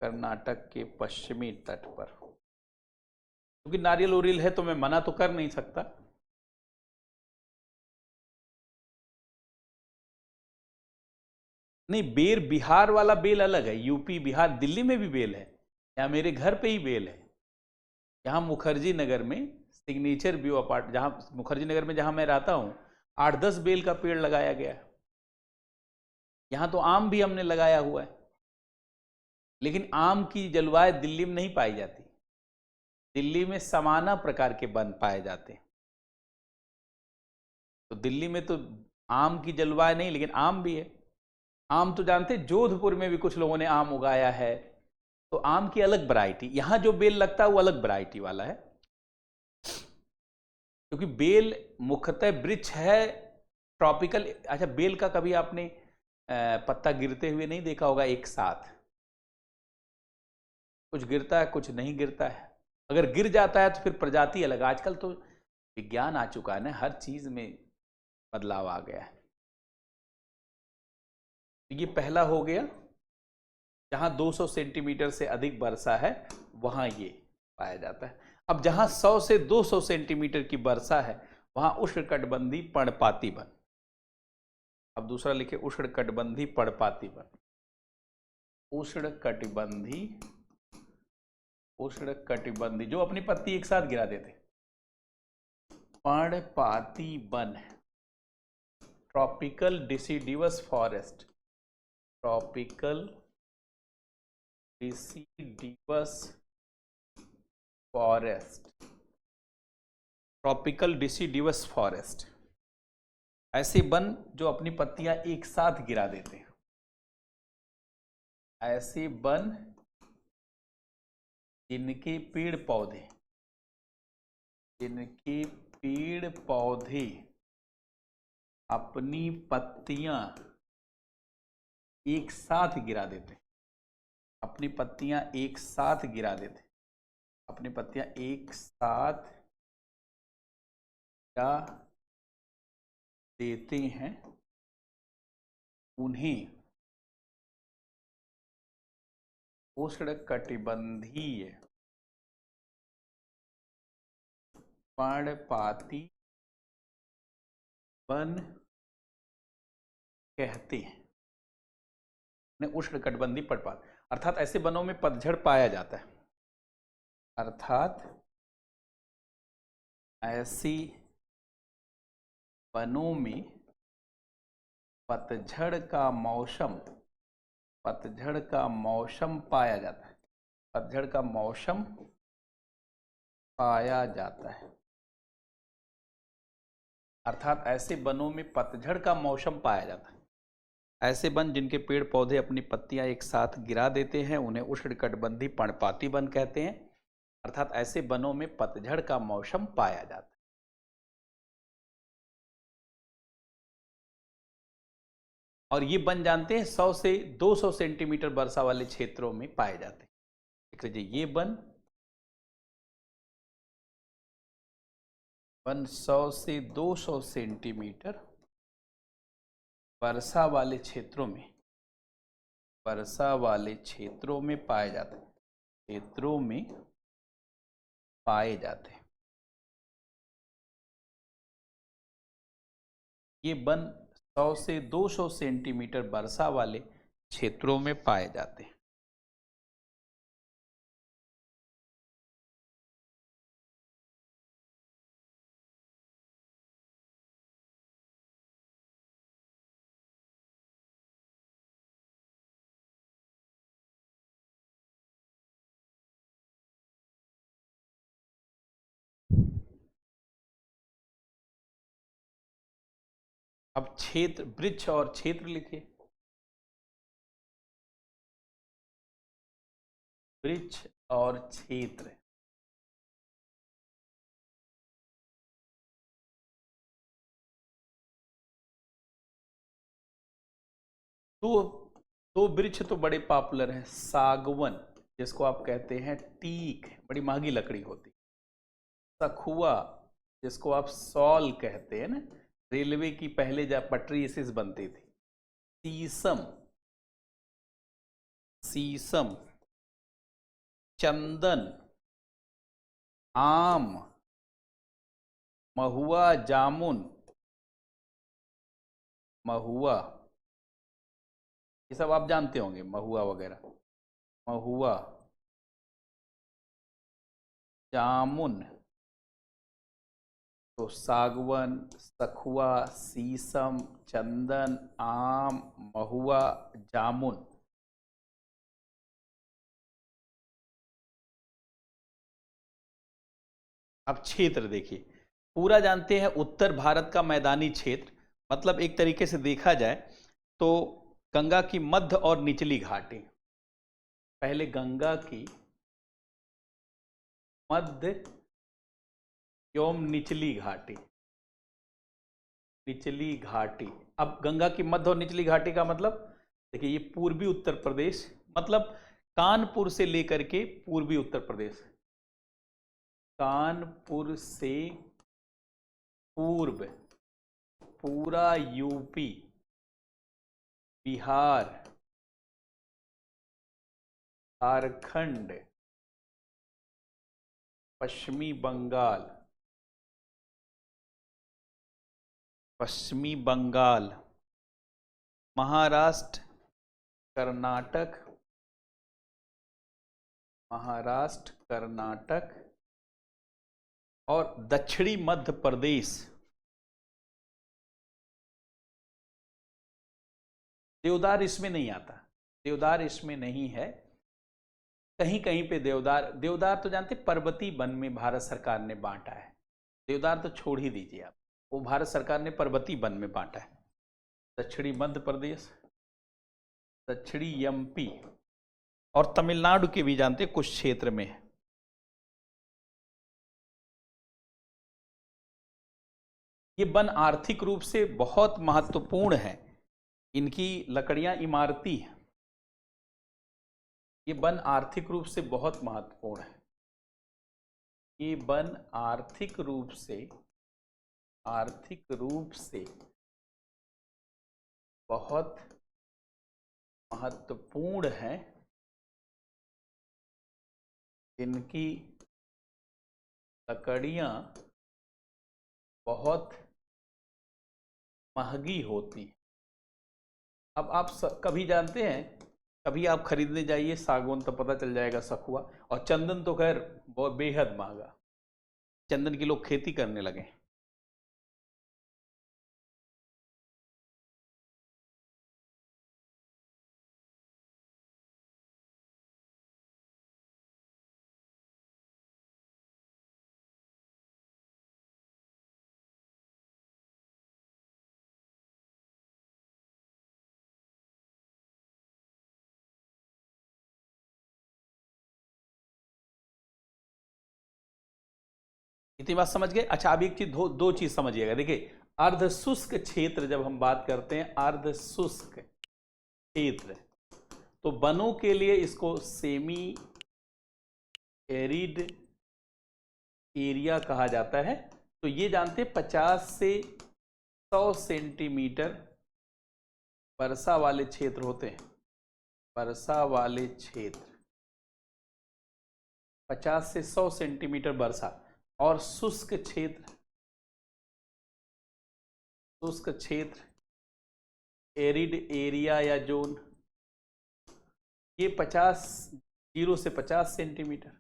कर्नाटक के पश्चिमी तट पर, क्योंकि नारियल ओरियल है तो मैं मना तो कर नहीं सकता। नहीं, बेर बिहार वाला बेल अलग है, यूपी बिहार दिल्ली में भी बेल है, यहाँ मेरे घर पे ही बेल है। यहाँ मुखर्जी नगर में सिग्नेचर व्यू अपार्ट, जहाँ मुखर्जी नगर में जहाँ मैं रहता हूँ, 8-10 बेल का पेड़ लगाया गया है। यहाँ तो आम भी हमने लगाया हुआ है, लेकिन आम की जलवायु दिल्ली में नहीं पाई जाती। दिल्ली में समाना प्रकार के वन पाए जाते हैं, तो दिल्ली में तो आम की जलवायु नहीं, लेकिन आम भी है। आम तो जानते, जोधपुर में भी कुछ लोगों ने आम उगाया है, तो आम की अलग वैरायटी। यहां जो बेल लगता है वो अलग वैरायटी वाला है, क्योंकि बेल मुख्यतः वृक्ष है ट्रॉपिकल। अच्छा, बेल का कभी आपने पत्ता गिरते हुए नहीं देखा होगा एक साथ, कुछ गिरता है कुछ नहीं गिरता है। अगर गिर जाता है तो फिर प्रजाति अलग। आजकल तो विज्ञान आ चुका है ना, हर चीज में बदलाव आ गया है। ये पहला हो गया, जहां 200 सेंटीमीटर से अधिक वर्षा है वहां ये पाया जाता है। अब जहां 100 से 200 सेंटीमीटर की वर्षा है वहां उष्णकटिबंधीय पर्णपाती वन। अब दूसरा लिखे उष्णकटिबंधीय पर्णपाती वन। उष्णकटिबंधीय, उष्णकटिबंधीय जो अपनी पत्ती एक साथ गिरा देते, पर्णपाती वन। Tropical deciduous forest, tropical deciduous forest, tropical deciduous forest, ऐसे वन जो अपनी पत्तियां एक साथ गिरा देते हैं। ऐसे वन जिनके पेड़ पौधे, जिनके पेड़ पौधे अपनी पत्तियां एक साथ गिरा देते, अपनी पत्तियां एक साथ गिरा देते, अपनी पत्तियां एक साथ गिरा देते हैं, उन्हें उष्णकटिबंधीय पर्णपाती वन कहते हैं। उष्णकटिबंधीय पर्णपात, अर्थात ऐसे वनों में पतझड़ पाया जाता है। अर्थात ऐसी वनों में पतझड़ का मौसम, पतझड़ का मौसम पाया जाता है, पतझड़ का मौसम पाया जाता है। अर्थात ऐसे वनों में पतझड़ का मौसम पाया जाता है। ऐसे वन जिनके पेड़ पौधे अपनी पत्तियां एक साथ गिरा देते हैं उन्हें उष्णकटिबंधीय पर्णपाती वन कहते हैं। अर्थात ऐसे वनों में पतझड़ का मौसम पाया जाता है। और ये वन जानते हैं 100 से 200 सेंटीमीटर वर्षा वाले क्षेत्रों में पाए जाते हैं। देख लीजिए, ये वन 100 से 200 सेंटीमीटर वर्षा वाले क्षेत्रों में, वर्षा वाले क्षेत्रों में पाए जाते हैं, क्षेत्रों में पाए जाते हैं। ये वन 100 से 200 सेंटीमीटर वर्षा वाले क्षेत्रों में पाए जाते हैं। अब क्षेत्र, वृक्ष और क्षेत्र लिखिए। वृक्ष और क्षेत्र, तो दो वृक्ष तो बड़े पॉपुलर हैं, सागवन जिसको आप कहते हैं टीक, बड़ी महंगी लकड़ी होती, सखुआ जिसको आप सॉल कहते हैं ना, रेलवे की पहले जब पटरी इसी से बनती थी, शीशम, शीशम, चंदन, आम, महुआ, जामुन, महुआ, ये सब आप जानते होंगे, महुआ वगैरह, महुआ, जामुन, तो सागवन, सखुआ, शीशम, चंदन, आम, महुआ, जामुन। अब क्षेत्र देखिए, पूरा जानते हैं उत्तर भारत का मैदानी क्षेत्र, मतलब एक तरीके से देखा जाए तो गंगा की मध्य और निचली घाटी, पहले गंगा की मध्य एवं निचली घाटी, निचली घाटी। अब गंगा की मध्य और निचली घाटी का मतलब देखिए, ये पूर्वी उत्तर प्रदेश, मतलब कानपुर से लेकर के पूर्वी उत्तर प्रदेश, कानपुर से पूर्व पूरा यूपी, बिहार, झारखंड, पश्चिमी बंगाल, पश्चिमी बंगाल, महाराष्ट्र, कर्नाटक, महाराष्ट्र, कर्नाटक और दक्षिणी मध्य प्रदेश। देवदार इसमें नहीं आता, देवदार इसमें नहीं है, कहीं कहीं पे देवदार, देवदार तो जानते पर्वतीय वन में भारत सरकार ने बांटा है, देवदार तो छोड़ ही दीजिए आप, वो भारत सरकार ने पर्वतीय वन में बांटा है। दक्षिणी मध्य प्रदेश, दक्षिणी एमपी और तमिलनाडु के भी जानते कुछ क्षेत्र में है। ये वन आर्थिक रूप से बहुत महत्वपूर्ण है, इनकी लकड़ियां इमारती हैं, ये वन आर्थिक रूप से बहुत महत्वपूर्ण है, ये वन आर्थिक रूप से बहुत महत्वपूर्ण है, इनकी लकड़ियां बहुत महंगी होती। अब आप कभी जानते हैं, कभी आप खरीदने जाइए सागौन तो पता चल जाएगा सखुआ, और चंदन तो खैर बहुत बेहद महंगा, चंदन की लोग खेती करने लगे। इतनी बात समझ गए? अच्छा, अब एक चीज, दो चीज समझिएगा। देखिए, अर्ध शुष्क क्षेत्र जब हम बात करते हैं, अर्ध शुष्क क्षेत्र, तो वनों के लिए इसको सेमी एरिड एरिया कहा जाता है। तो ये जानते हैं 50 से 100 सेंटीमीटर वर्षा वाले क्षेत्र होते हैं, वर्षा वाले क्षेत्र 50 से 100 सेंटीमीटर वर्षा, और शुष्क क्षेत्र एरिड एरिया या जोन, ये 0 से 50 सेंटीमीटर,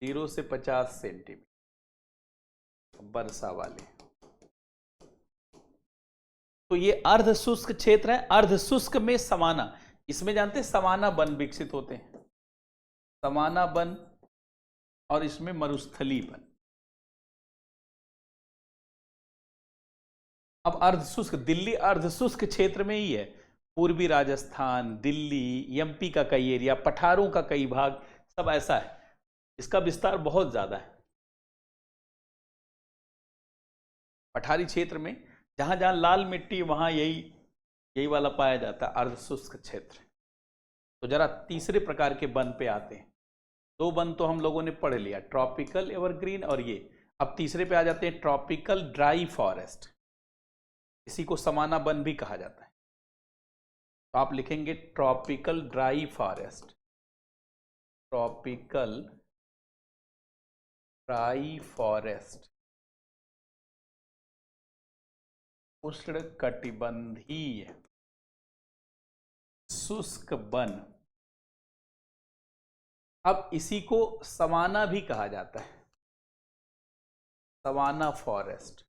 0 से 50 सेंटीमीटर वर्षा वाले, तो ये अर्ध शुष्क क्षेत्र है। अर्ध शुष्क में सवाना, इसमें जानते हैं सवाना वन विकसित होते हैं, सवाना वन, और इसमें मरुस्थली वन। अब अर्धशुष्क, दिल्ली अर्धशुष्क क्षेत्र में ही है, पूर्वी राजस्थान, दिल्ली, एमपी का कई एरिया, पठारों का कई भाग, सब ऐसा है, इसका विस्तार बहुत ज्यादा है। पठारी क्षेत्र में जहां जहां लाल मिट्टी, वहां यही यही वाला पाया जाता है अर्ध शुष्क क्षेत्र। तो जरा तीसरे प्रकार के वन पे आते हैं। दो वन तो हम लोगों ने पढ़ लिया, ट्रॉपिकल एवरग्रीन और ये। अब तीसरे पे आ जाते हैं, ट्रॉपिकल ड्राई फॉरेस्ट। इसी को समाना वन भी कहा जाता है। तो आप लिखेंगे tropical dry forest, tropical dry forest, उष्णकटिबंधीय शुष्क वन। अब इसी को सवाना भी कहा जाता है, सवाना फॉरेस्ट।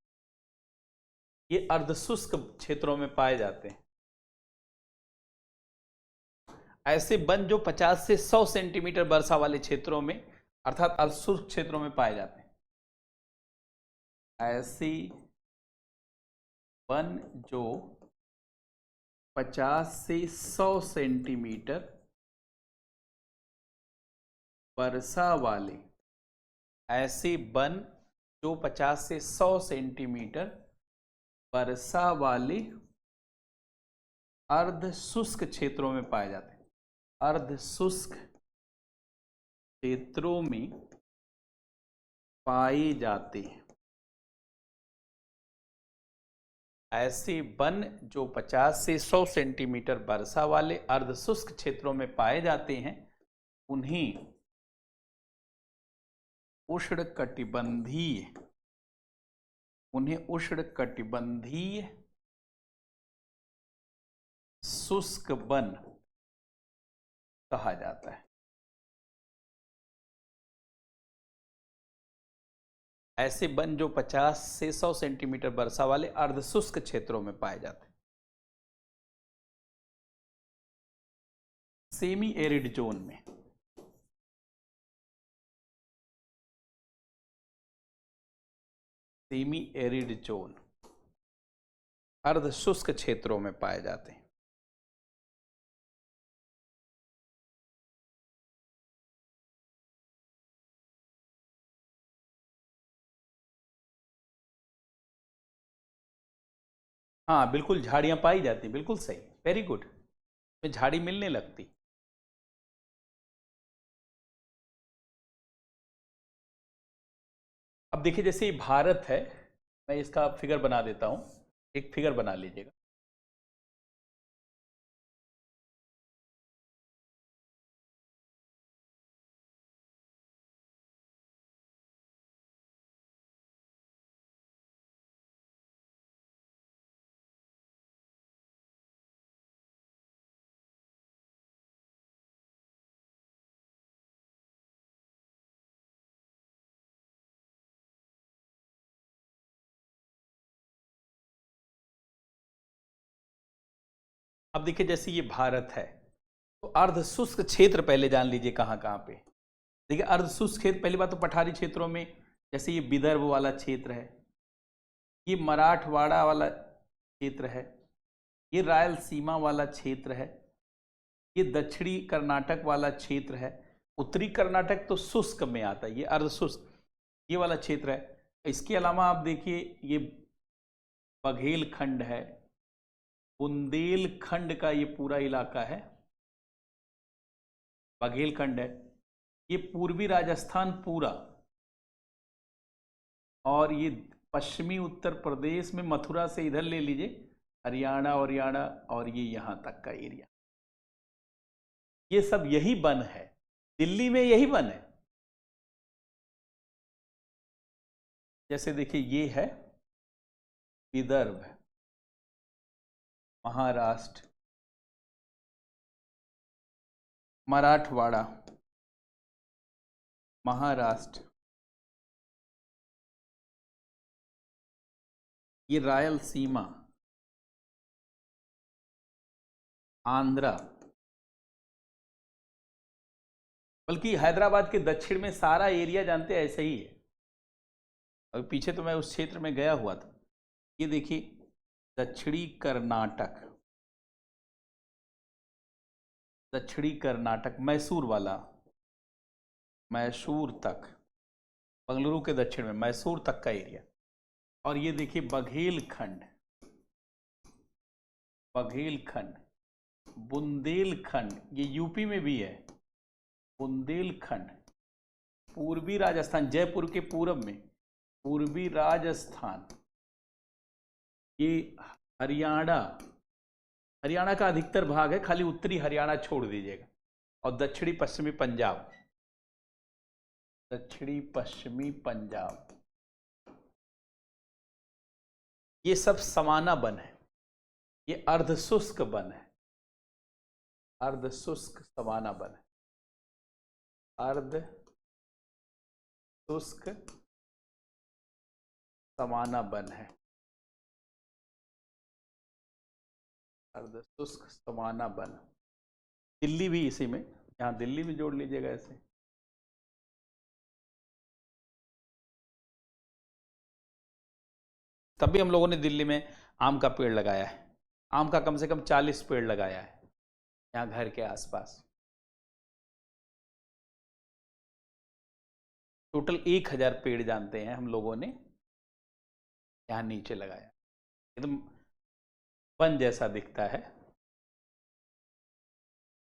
ये अर्धशुष्क क्षेत्रों में पाए जाते हैं। ऐसे वन जो 50 से 100 सेंटीमीटर वर्षा वाले क्षेत्रों में अर्थात अर्धशुष्क क्षेत्रों में पाए जाते हैं। ऐसी वन जो 50 से 100 सेंटीमीटर वर्षा वाले, ऐसे वन जो 50 से 100 सेंटीमीटर वर्षा वाले अर्ध शुष्क क्षेत्रों में पाए जाते हैं। अर्ध शुष्क क्षेत्रों में पाए जाते हैं। ऐसे वन जो 50 से 100 सेंटीमीटर वर्षा वाले अर्ध शुष्क क्षेत्रों में पाए जाते हैं, उन्हें उष्णकटिबंधीय, उष्णकटिबंधीय शुष्क वन कहा जाता है। ऐसे वन जो 50 से 100 सेंटीमीटर वर्षा वाले अर्धशुष्क क्षेत्रों में पाए जाते हैं। सेमी एरिड जोन में, सेमी एरिड जोन अर्धशुष्क क्षेत्रों में पाए जाते हैं। हाँ बिल्कुल, झाड़ियां पाई जाती, बिल्कुल सही, वेरी गुड। में झाड़ी मिलने लगती। अब देखिए, जैसे ये भारत है, मैं इसका फिगर बना देता हूं, एक फिगर बना लीजिएगा। अब देखिए, जैसे ये भारत है, तो अर्धशुष्क क्षेत्र पहले जान लीजिए कहाँ कहाँ पे। देखिए, अर्धशुष्क क्षेत्र, पहली बात तो पठारी क्षेत्रों में, जैसे ये विदर्भ वाला क्षेत्र है, ये मराठवाड़ा वाला क्षेत्र है, ये रायलसीमा वाला क्षेत्र है, ये दक्षिणी कर्नाटक वाला क्षेत्र है। उत्तरी कर्नाटक तो शुष्क में आता है, ये अर्धशुष्क, ये वाला क्षेत्र है। इसके अलावा आप देखिए, ये बघेलखंड है, बुंदेलखंड का ये पूरा इलाका है, बघेलखंड है। ये पूर्वी राजस्थान पूरा, और ये पश्चिमी उत्तर प्रदेश में मथुरा से इधर ले लीजिए, हरियाणा और ये यहां तक का एरिया, ये सब यही वन है। दिल्ली में यही वन है। जैसे देखिए, ये है विदर्भ, महाराष्ट्र, मराठवाड़ा, महाराष्ट्र, ये रायलसीमा, आंध्रा, बल्कि हैदराबाद के दक्षिण में सारा एरिया जानते हैं ऐसे ही है। अभी पीछे तो मैं उस क्षेत्र में गया हुआ था। ये देखिए, दक्षिणी कर्नाटक, दक्षिणी कर्नाटक, मैसूर वाला, मैसूर तक, बंगलुरु के दक्षिण में मैसूर तक का एरिया। और ये देखिए बघेलखंड, बघेलखंड, बुंदेलखंड, ये यूपी में भी है, बुंदेलखंड, पूर्वी राजस्थान, जयपुर के पूरब में पूर्वी राजस्थान, ये हरियाणा, हरियाणा का अधिकतर भाग है, खाली उत्तरी हरियाणा छोड़ दीजिएगा, और दक्षिणी पश्चिमी पंजाब, दक्षिणी पश्चिमी पंजाब, ये सब समाना वन है, ये अर्धशुष्क वन है, अर्धशुष्क समाना वन है, अर्धशुष्क समाना वन है, अर्धशुष्क समाना वन। दिल्ली भी इसी में, यहां दिल्ली भी जोड़ लीजिएगा ऐसे। तभी हम लोगों ने दिल्ली में आम का पेड़ लगाया है, आम का कम से कम 40 पेड़ लगाया है यहाँ घर के आसपास। टोटल 1000 पेड़ जानते हैं हम लोगों ने यहाँ नीचे लगाया, एकदम वन जैसा दिखता है,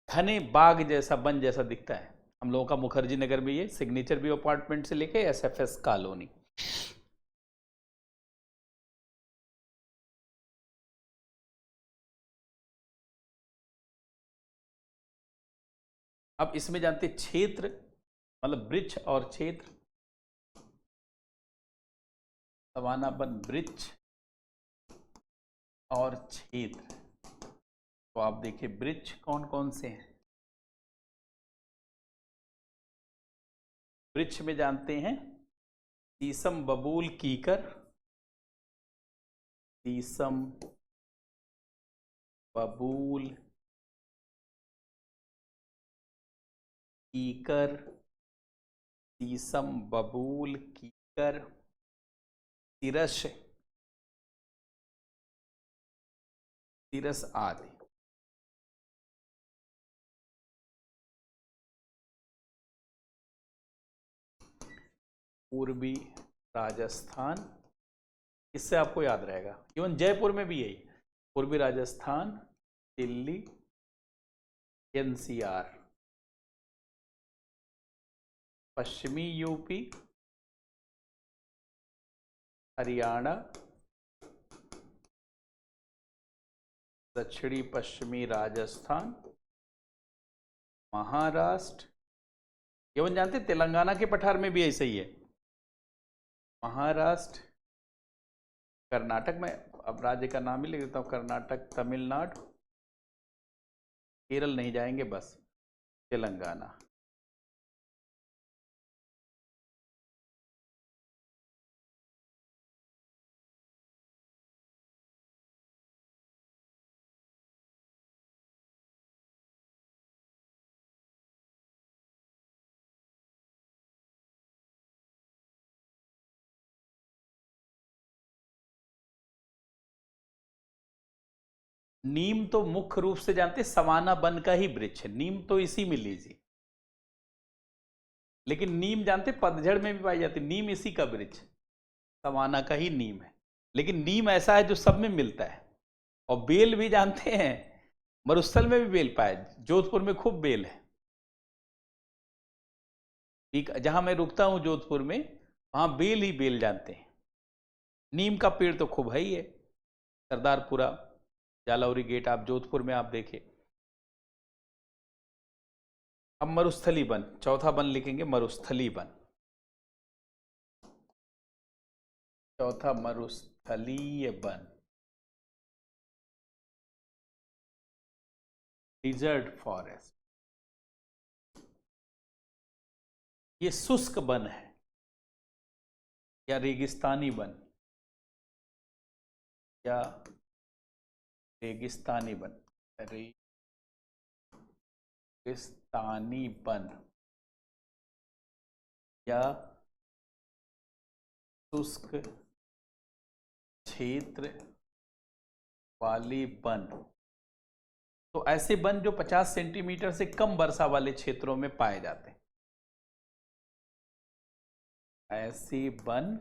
घने बाग जैसा, वन जैसा दिखता है। हम लोगों का मुखर्जी नगर में ये सिग्नेचर व्यू अपार्टमेंट से लेके SFS कॉलोनी। अब इसमें जानते क्षेत्र, मतलब वृक्ष और क्षेत्र, समाना वन वृक्ष और क्षेत्र। तो आप देखिए वृक्ष कौन कौन से हैं। वृक्ष में जानते हैं शीशम, बबूल, कीकर, शीशम, बबूल, कीकर, शीशम, बबूल, कीकर, तिरस, तिरस आदि। पूर्वी राजस्थान, इससे आपको याद रहेगा, इवन जयपुर में भी यही, पूर्वी राजस्थान, दिल्ली, NCR, पश्चिमी यूपी, हरियाणा, दक्षिणी पश्चिमी राजस्थान, महाराष्ट्र, एवं जानते तेलंगाना के पठार में भी ऐसे ही है, महाराष्ट्र, कर्नाटक में, अब राज्य का नाम ही लिख देता हूँ, कर्नाटक, तमिलनाडु, केरल नहीं जाएंगे, बस तेलंगाना। नीम तो मुख्य रूप से जानते सवाना वन का ही वृक्ष है, नीम तो इसी में लीजिए, लेकिन नीम जानते पतझड़ में भी पाई जाती, नीम इसी का वृक्ष, सवाना का ही नीम है, लेकिन नीम ऐसा है जो सब में मिलता है। और बेल भी जानते हैं, मरुस्थल में भी बेल पाए, जोधपुर में खूब बेल है, ठीक, जहां मैं रुकता हूं जोधपुर में, वहां बेल ही बेल जानते हैं। नीम का पेड़ तो खूब है ही है, सरदारपुरा, जालौरी गेट, आप जोधपुर में आप देखिए। अब मरुस्थली वन, चौथा वन लिखेंगे मरुस्थली वन, चौथा मरुस्थलीय वन, डिजर्ट फॉरेस्ट, ये शुष्क वन है या रेगिस्तानी वन, या रेगिस्तानी वन, रेगिस्तानी वन या शुष्क क्षेत्र वाली वन। तो ऐसे वन जो 50 सेंटीमीटर से कम वर्षा वाले क्षेत्रों में पाए जाते हैं, ऐसे वन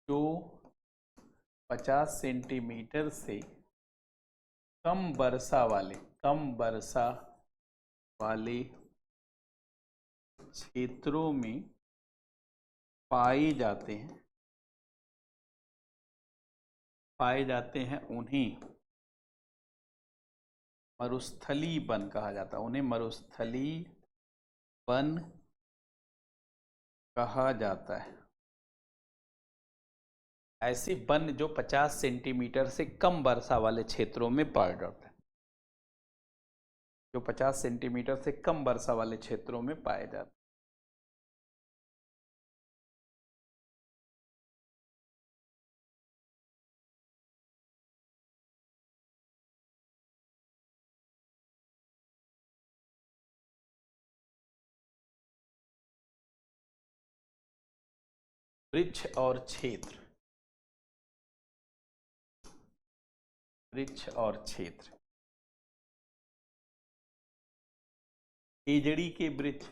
जो 50 सेंटीमीटर से कम वर्षा वाले क्षेत्रों में पाए जाते हैं उन्हें मरुस्थली वन कहा जाता है। उन्हें मरुस्थली वन कहा जाता है। ऐसे वन जो 50 सेंटीमीटर से कम वर्षा वाले क्षेत्रों में पाए जाते हैं, जो 50 सेंटीमीटर से कम वर्षा वाले क्षेत्रों में पाए जाते हैं। वृक्ष और क्षेत्र, वृक्ष और क्षेत्र। केजड़ी के वृक्ष,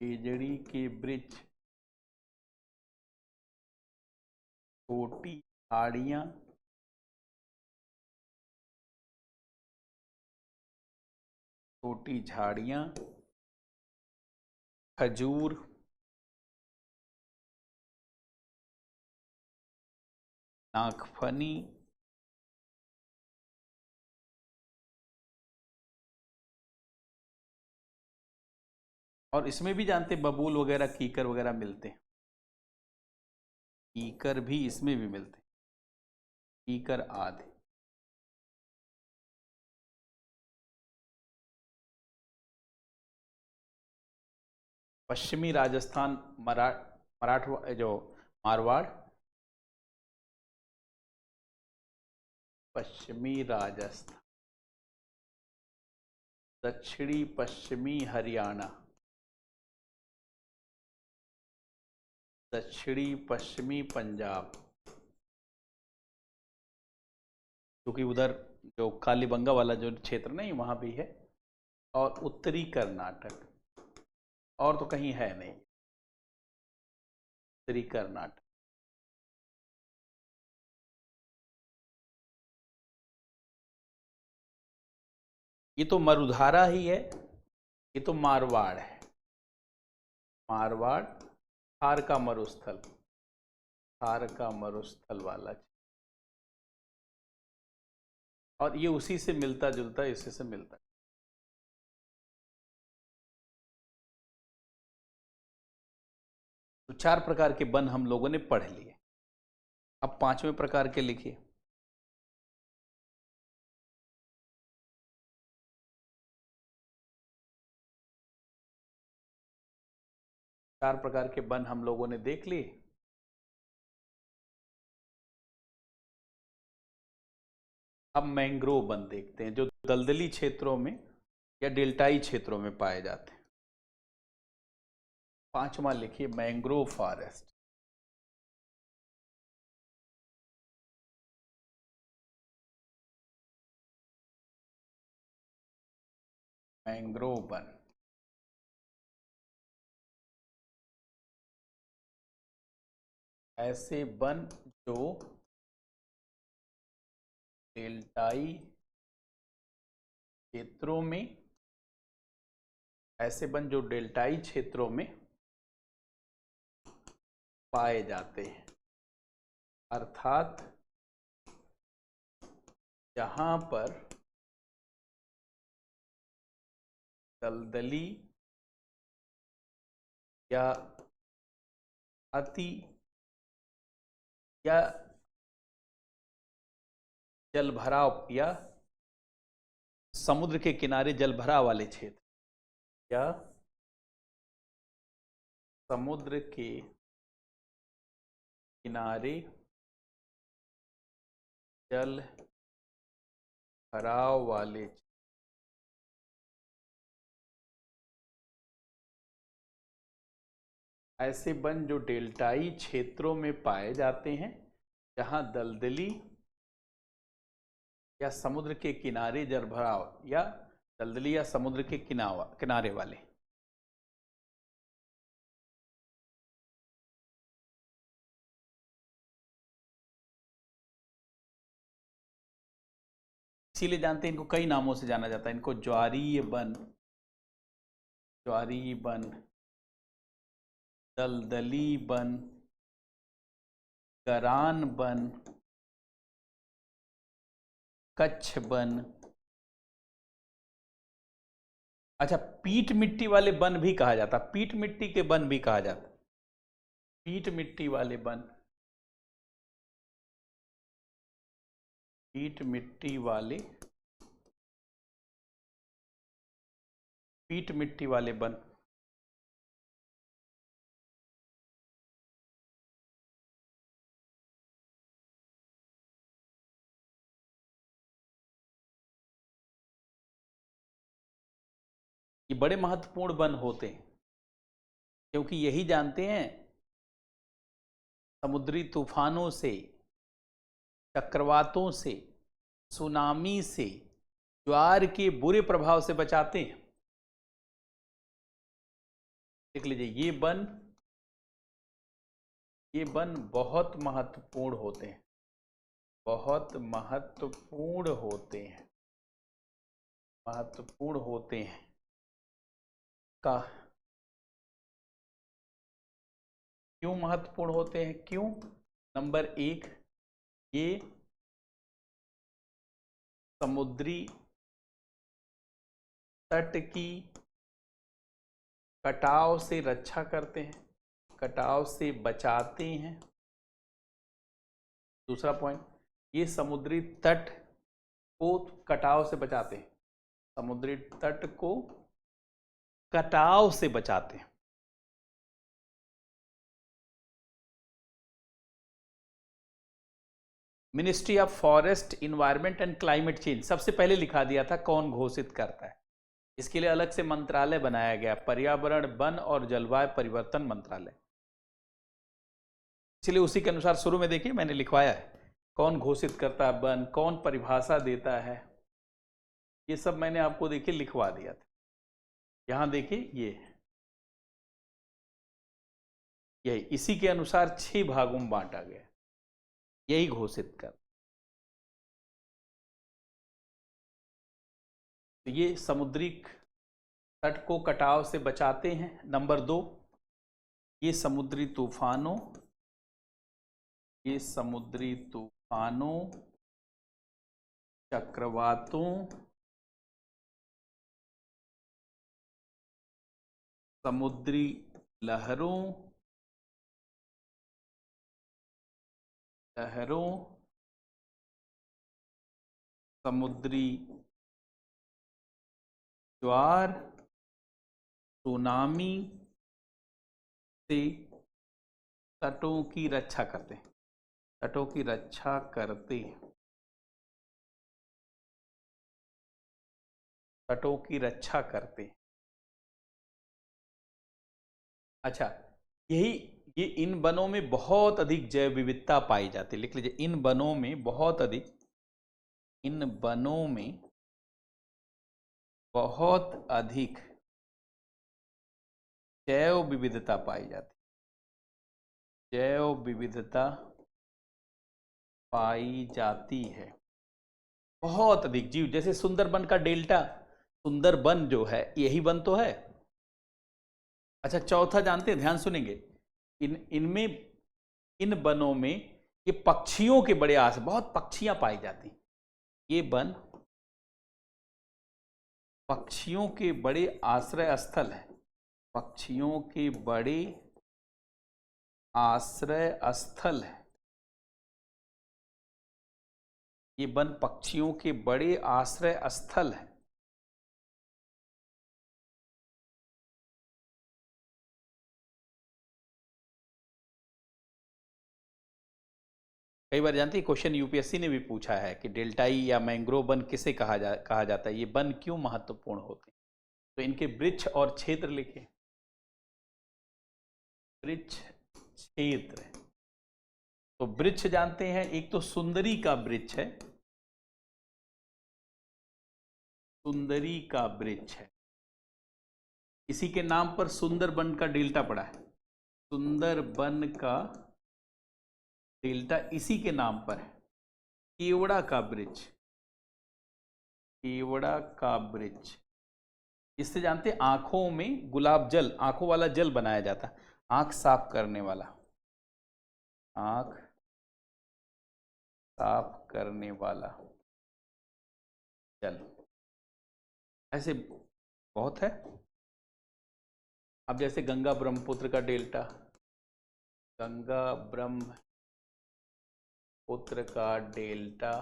केजड़ी के वृक्ष छोटी झाड़ियां, छोटी झाड़ियां, खजूर, नागफनी, और इसमें भी जानते बबूल वगैरह, कीकर वगैरह मिलते हैं। कीकर भी इसमें भी मिलते हैं, कीकर आदि। पश्चिमी राजस्थान, मराठवाड़, जो मारवाड़, पश्चिमी राजस्थान, दक्षिणी पश्चिमी हरियाणा, दक्षिणी पश्चिमी पंजाब, क्योंकि उधर जो कालीबंगा वाला जो क्षेत्र नहीं वहां भी है, और उत्तरी कर्नाटक, और तो कहीं है नहीं, उत्तरी कर्नाटक। ये तो मरुधारा ही है, ये तो मारवाड़ है, मारवाड़ थार का मरुस्थल, थार का मरुस्थल वाला, और ये उसी से मिलता जुलता, इसी से मिलता। तो 4 प्रकार के वन हम लोगों ने पढ़ लिए। अब 5वें प्रकार के लिखिए। चार प्रकार के वन हम लोगों ने देख लिए। अब मैंग्रोव वन देखते हैं, जो दलदली क्षेत्रों में या डेल्टाई क्षेत्रों में पाए जाते हैं। 5वां लिखिए, मैंग्रोव फॉरेस्ट। मैंग्रोव वन ऐसे वन जो डेल्टाई क्षेत्रों में, ऐसे वन जो डेल्टाई क्षेत्रों में पाए जाते हैं, अर्थात जहां पर दलदली या अति या जलभराव या समुद्र के किनारे जलभराव वाले क्षेत्र, या समुद्र के किनारे जल भराव वाले, ऐसे वन जो डेल्टाई क्षेत्रों में पाए जाते हैं, जहां दलदली या समुद्र के किनारे जलभराव, या दलदली या समुद्र के किनारे वाले। इसीलिए जानते हैं इनको कई नामों से जाना जाता है। इनको ज्वारीय वन, ज्वारीय वन, दलदली वन, गरान वन, कच्छ वन। अच्छा, पीट मिट्टी वाले वन भी कहा जाता, पीट मिट्टी के वन भी कहा जाता, पीट मिट्टी वाले वन, पीट मिट्टी वाले, पीट मिट्टी वाले वन। ये बड़े महत्वपूर्ण वन होते हैं क्योंकि यही जानते हैं समुद्री तूफानों से, चक्रवातों से, सुनामी से, ज्वार के बुरे प्रभाव से बचाते हैं। देख लीजिए, ये वन बहुत महत्वपूर्ण होते हैं, बहुत महत्वपूर्ण होते हैं, महत्वपूर्ण होते हैं का क्यों महत्वपूर्ण होते हैं? क्यों? नंबर 1, ये समुद्री तट की कटाव से रक्षा करते हैं, कटाव से बचाते हैं। दूसरा पॉइंट, ये समुद्री तट को कटाव से बचाते हैं, समुद्री तट को कटाव से बचाते हैं। Ministry of forest, environment and climate change सबसे पहले लिखा दिया था कौन घोषित करता है। इसके लिए अलग से मंत्रालय बनाया गया, पर्यावरण, वन और जलवायु परिवर्तन मंत्रालय। इसलिए उसी के अनुसार शुरू में देखिए मैंने लिखवाया है कौन घोषित करता है वन, कौन परिभाषा देता है, ये सब मैंने आपको देखिए लिखवा दिया था। यहां देखिए ये यही इसी के अनुसार 6 भागों में बांटा गया, यही घोषित कर। तो ये समुद्री तट को कटाव से बचाते हैं। नंबर 2, ये समुद्री तूफानों, ये समुद्री तूफानों, चक्रवातों, समुद्री लहरों, समुद्री ज्वार, सुनामी से तटों की रक्षा करते हैं, तटों की रक्षा करते हैं, तटों की रक्षा करते हैं। अच्छा, ये इन वनों में बहुत अधिक जैव विविधता पाई जाती है। लिख लीजिए, इन वनों में बहुत अधिक, इन वनों में बहुत अधिक जैव विविधता पाई जाती, जैव विविधता पाई जाती है, बहुत अधिक जीव। जैसे सुंदरबन का डेल्टा, सुंदरबन जो है यही वन तो है। अच्छा, चौथा जानते हैं, ध्यान सुनेंगे, इनमें इन वनों में ये पक्षियों के बड़े आश्रय, बहुत पक्षियां पाई जाती। ये वन पक्षियों के बड़े आश्रय स्थल है, पक्षियों के बड़े आश्रय स्थल है। ये वन पक्षियों के बड़े आश्रय स्थल है। कई बार जानते हैं क्वेश्चन यूपीएससी ने भी पूछा है कि डेल्टाई या मैंग्रोव वन किसे कहा जाता है, ये वन क्यों महत्वपूर्ण होते हैं। तो इनके वृक्ष और क्षेत्र लिखे, वृक्ष क्षेत्र। तो वृक्ष जानते हैं, एक तो सुंदरी का वृक्ष है, सुंदरी का वृक्ष है, इसी के नाम पर सुंदरबन का डेल्टा पड़ा है, सुंदरबन का डेल्टा इसी के नाम पर है। केवड़ा का वृक्ष, केवड़ा का वृक्ष। इससे जानते हैं आंखों में गुलाब जल, आंखों वाला जल बनाया जाता है, आंख साफ करने वाला, आंख साफ करने वाला जल। ऐसे बहुत है। अब जैसे गंगा ब्रह्मपुत्र का डेल्टा, गंगा ब्रह्मपुत्र का डेल्टा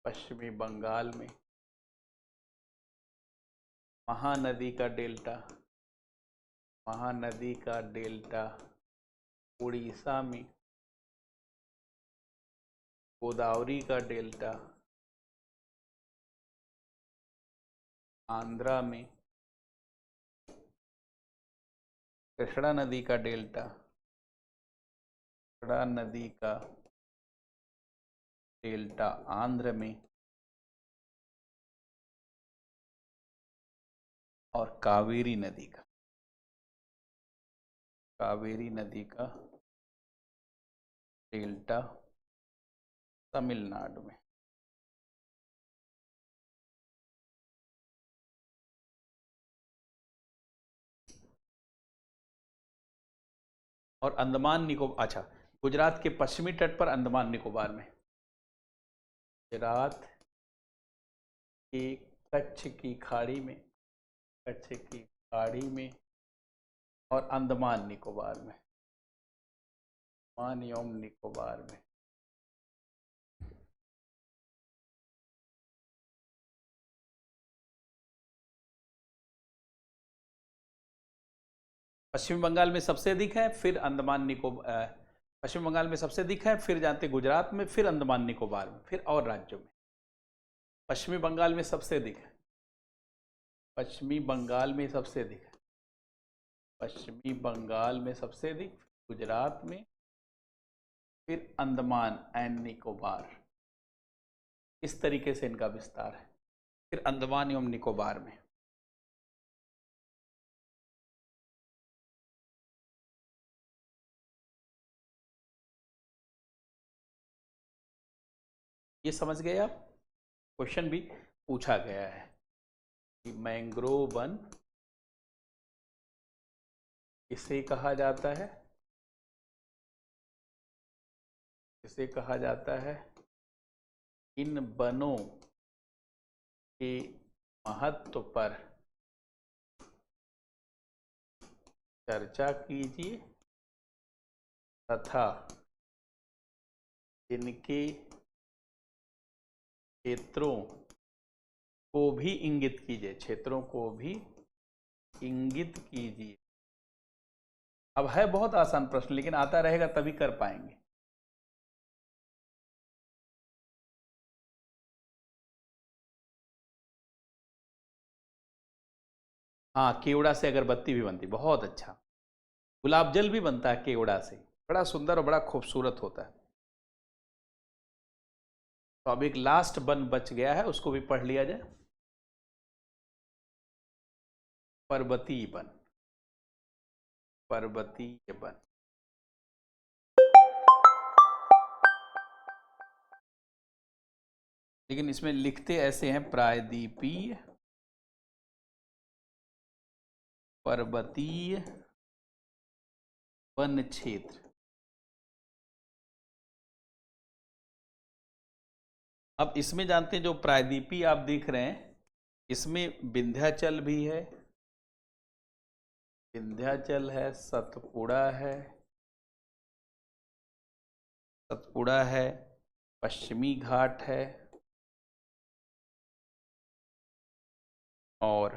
पश्चिमी बंगाल में, महानदी का डेल्टा, महानदी का डेल्टा उड़ीसा में, गोदावरी का डेल्टा आंध्रा में, कृष्णा नदी का डेल्टा, कृष्णा नदी का डेल्टा आंध्र में, और कावेरी नदी का, कावेरी नदी का डेल्टा तमिलनाडु में। और अंडमान निकोबार, अच्छा, गुजरात के पश्चिमी तट पर अंडमान निकोबार में, गुजरात के कच्छ की खाड़ी में, कच्छ की खाड़ी में, और अंडमान निकोबार में, अंडमान एवं निकोबार में। पश्चिम बंगाल में सबसे अधिक है, फिर अंडमान निकोबार, पश्चिम बंगाल में सबसे अधिक है, फिर जाते गुजरात में, फिर अंडमान निकोबार में, फिर और राज्यों में। पश्चिमी बंगाल में सबसे अधिक है, पश्चिमी बंगाल में सबसे अधिक है, पश्चिमी बंगाल में सबसे अधिक, गुजरात में, फिर अंडमान एंड निकोबार। इस तरीके से इनका विस्तार है, फिर अंडमान एवं निकोबार में। ये समझ गए आप? क्वेश्चन भी पूछा गया है कि मैंग्रोव वन किसे कहा जाता है, किसे कहा जाता है? इन वनों के महत्व पर चर्चा कीजिए तथा इनके क्षेत्रों को भी इंगित कीजिए, क्षेत्रों को भी इंगित कीजिए। अब है बहुत आसान प्रश्न, लेकिन आता रहेगा तभी कर पाएंगे। हाँ, केवड़ा से अगरबत्ती भी बनती, बहुत अच्छा। गुलाब जल भी बनता है केवड़ा से, बड़ा सुंदर और बड़ा खूबसूरत होता है। तो अब एक लास्ट वन बच गया है, उसको भी पढ़ लिया जाए। पर्वतीय वन, पर्वतीय वन। लेकिन इसमें लिखते ऐसे हैं, प्रायद्वीपीय पर्वतीय वन क्षेत्र। अब इसमें जानते हैं, जो प्रायद्वीपीय आप देख रहे हैं, इसमें विंध्याचल भी है, विंध्याचल है, सतपुड़ा है, सतपुड़ा है, पश्चिमी घाट है, और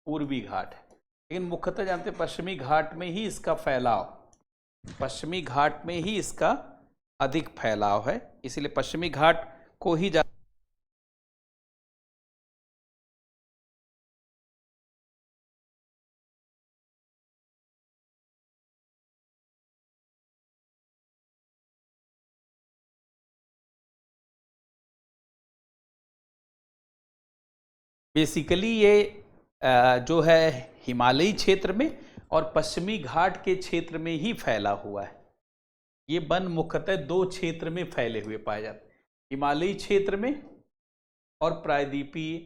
पूर्वी घाट है। लेकिन मुख्यतः जानते हैं पश्चिमी घाट में ही इसका फैलाव, पश्चिमी घाट में ही इसका अधिक फैलाव है, इसलिए पश्चिमी घाट को ही बेसिकली ये जो है हिमालयी क्षेत्र में और पश्चिमी घाट के क्षेत्र में ही फैला हुआ है। ये वन मुख्यतः दो क्षेत्र में फैले हुए पाए जाते हैं, हिमालयी क्षेत्र में और प्रायद्वीपीय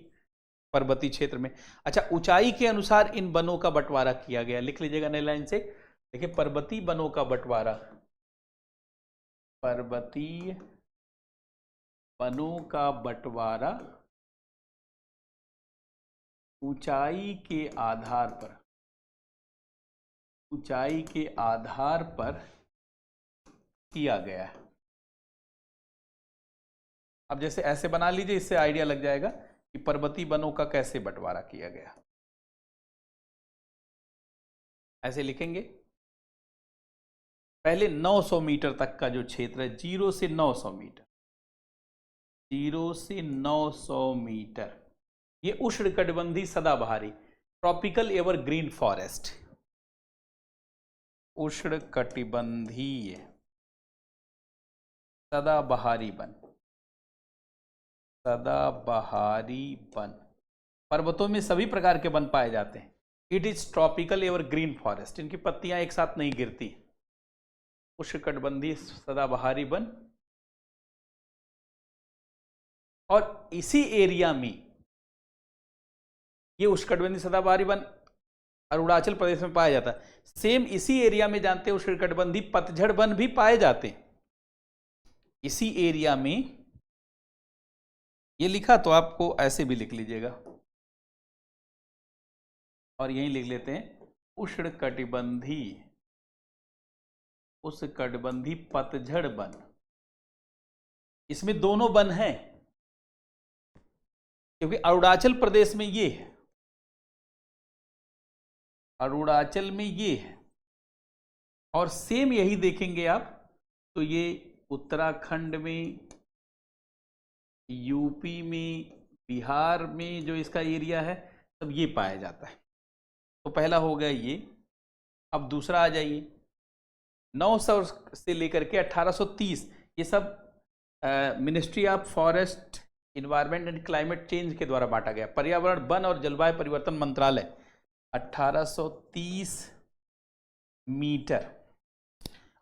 पर्वतीय क्षेत्र में। अच्छा, ऊंचाई के अनुसार इन वनों का बंटवारा किया गया, लिख लीजिएगा नई लाइन से। देखिए, पर्वतीय वनों का बंटवारा, पर्वतीय वनों का बंटवारा ऊंचाई के आधार पर, ऊंचाई के आधार पर किया गया है। अब जैसे ऐसे बना लीजिए, इससे आइडिया लग जाएगा कि पर्वतीय वनों का कैसे बंटवारा किया गया। ऐसे लिखेंगे, पहले 900 मीटर तक का जो क्षेत्र है, 0 से 900 मीटर, 0 से 900 मीटर, ये उष्णकटिबंधीय सदाबहारी, ट्रॉपिकल एवरग्रीन फॉरेस्ट, उष्णकटिबंधीय सदाबहारी वन, सदाबहारी वन। पर्वतों में सभी प्रकार के वन पाए जाते हैं। It is tropical evergreen forest, इनकी पत्तियां एक साथ नहीं गिरती। उष्णकटिबंधीय सदाबहारी वन, और इसी एरिया में ये उष्णकटिबंधीय सदाबहारी वन अरुणाचल प्रदेश में पाया जाता है। सेम इसी एरिया में जानते हैं उष्णकटिबंधीय पतझड़ वन भी पाए जाते हैं। इसी एरिया में, ये लिखा तो आपको ऐसे भी लिख लीजिएगा, और यहीं लिख लेते हैं उष्णकटिबंधीय पतझड़ वन। इसमें दोनों वन हैं, क्योंकि अरुणाचल प्रदेश में ये है, अरुणाचल में ये है, और सेम यही देखेंगे आप तो ये उत्तराखंड में, यूपी में, बिहार में जो इसका एरिया है, सब ये पाया जाता है। तो पहला हो गया ये। अब दूसरा आ जाइए, 900 से लेकर के 1830, ये सब ministry of forest, environment and climate change के द्वारा बांटा गया, पर्यावरण, वन और जलवायु परिवर्तन मंत्रालय, 1830 मीटर।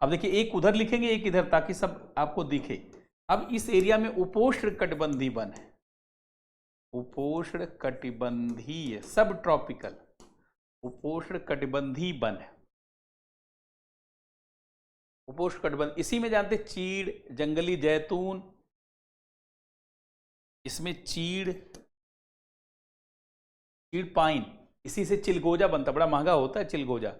अब देखिए, एक उधर लिखेंगे, एक इधर, ताकि सब आपको दिखे। अब इस एरिया में उपोष्णकटिबंधीय वन है, उपोष्णकटिबंधीय, सब ट्रॉपिकल उपोष्णकटिबंधीय वन है, उपोष्णकटिबंध। इसी में जानते चीड़, जंगली जैतून, इसमें चीड़ पाइन, इसी से चिलगोजा बनता, बड़ा महंगा होता है चिलगोजा।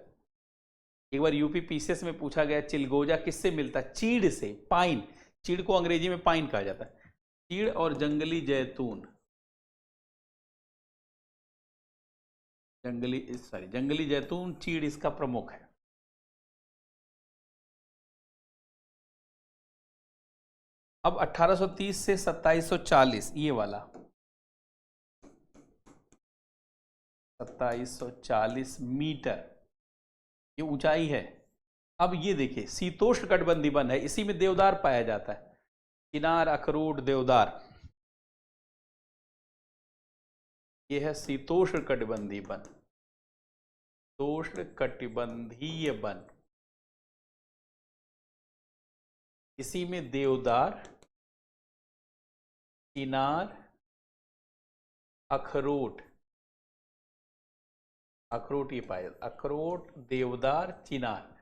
एक बार यूपी पीसीएस में पूछा गया, चिलगोजा किससे मिलता है? चीड़ से, पाइन। चीड़ को अंग्रेजी में पाइन कहा जाता है। चीड़ और जंगली जैतून, जंगली जैतून, चीड़ इसका प्रमुख है। अब 1830 से 2740, ये वाला 2740 मीटर ये ऊंचाई है। अब ये देखिए, शीतोष्णकटिबंधीय वन है, इसी में देवदार पाया जाता है, चिनार, अखरोट, देवदार। ये है शीतोष्णकटिबंधीय वन, शीतोष्णकटिबंधीय वन, इसी में देवदार, चिनार, अखरोट, ये पाया जाता, अखरोट, देवदार, चिनार।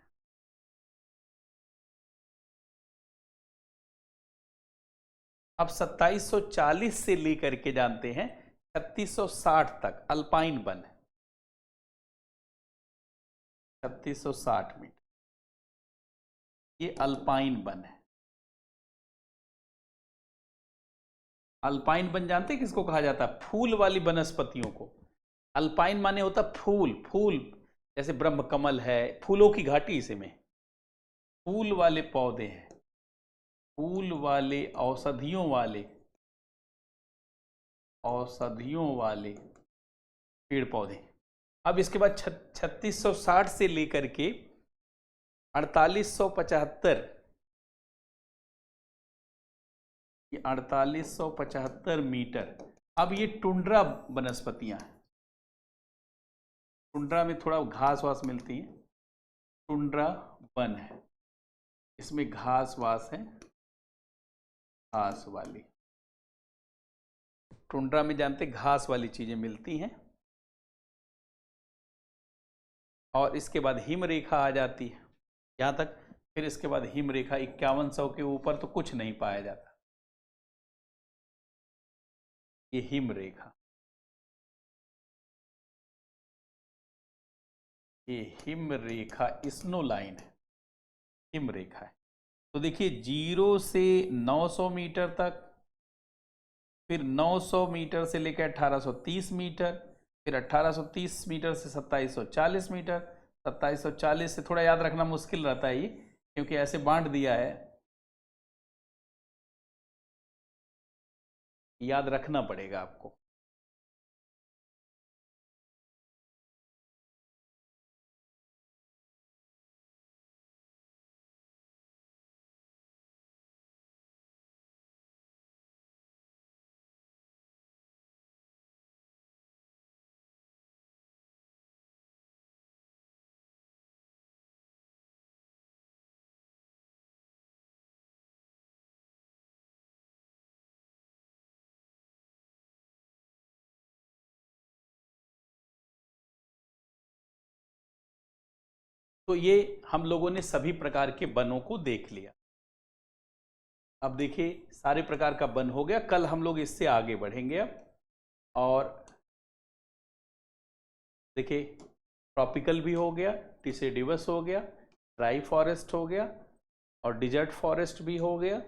अब 2740 से लेकर के जानते हैं 3660 तक अल्पाइन वन है, 3660 मीटर, ये अल्पाइन वन है। अल्पाइन वन जानते हैं किसको कहा जाता है? फूल वाली वनस्पतियों को। अल्पाइन माने होता फूल, फूल जैसे ब्रह्मकमल है, फूलों की घाटी, इसी में फूल वाले पौधे हैं, फूल वाले, औषधियों वाले पेड़ पौधे। अब इसके बाद 3660 से लेकर के 4875, ये 4875 मीटर। अब ये टुंड्रा वनस्पतियां हैं, टुंड्रा में थोड़ा घास वास मिलती है, टुंड्रा वन है, इसमें घास वास है, घास वाली। टुंड्रा में जानते घास वाली चीजें मिलती हैं। और इसके बाद हिम रेखा आ जाती है यहाँ तक। फिर इसके बाद हिम रेखा 5100 के ऊपर तो कुछ नहीं पाया जाता। ये हिम रेखा, ये हिम रेखा स्नो लाइन है, हिम रेखा है। तो देखिए 0 से 900 मीटर तक, फिर 900 मीटर से लेकर 1830 मीटर, फिर 1830 मीटर से 2740 मीटर। 2740 से थोड़ा याद रखना मुश्किल रहता है ये, क्योंकि ऐसे बांट दिया है, याद रखना पड़ेगा आपको। तो ये हम लोगों ने सभी प्रकार के वनों को देख लिया। अब देखिए सारे प्रकार का वन हो गया। कल हम लोग इससे आगे बढ़ेंगे अब। और देखिए ट्रॉपिकल भी हो गया, टिसेडिवस हो गया, ड्राई फॉरेस्ट हो गया, और डिजर्ट फॉरेस्ट भी हो गया।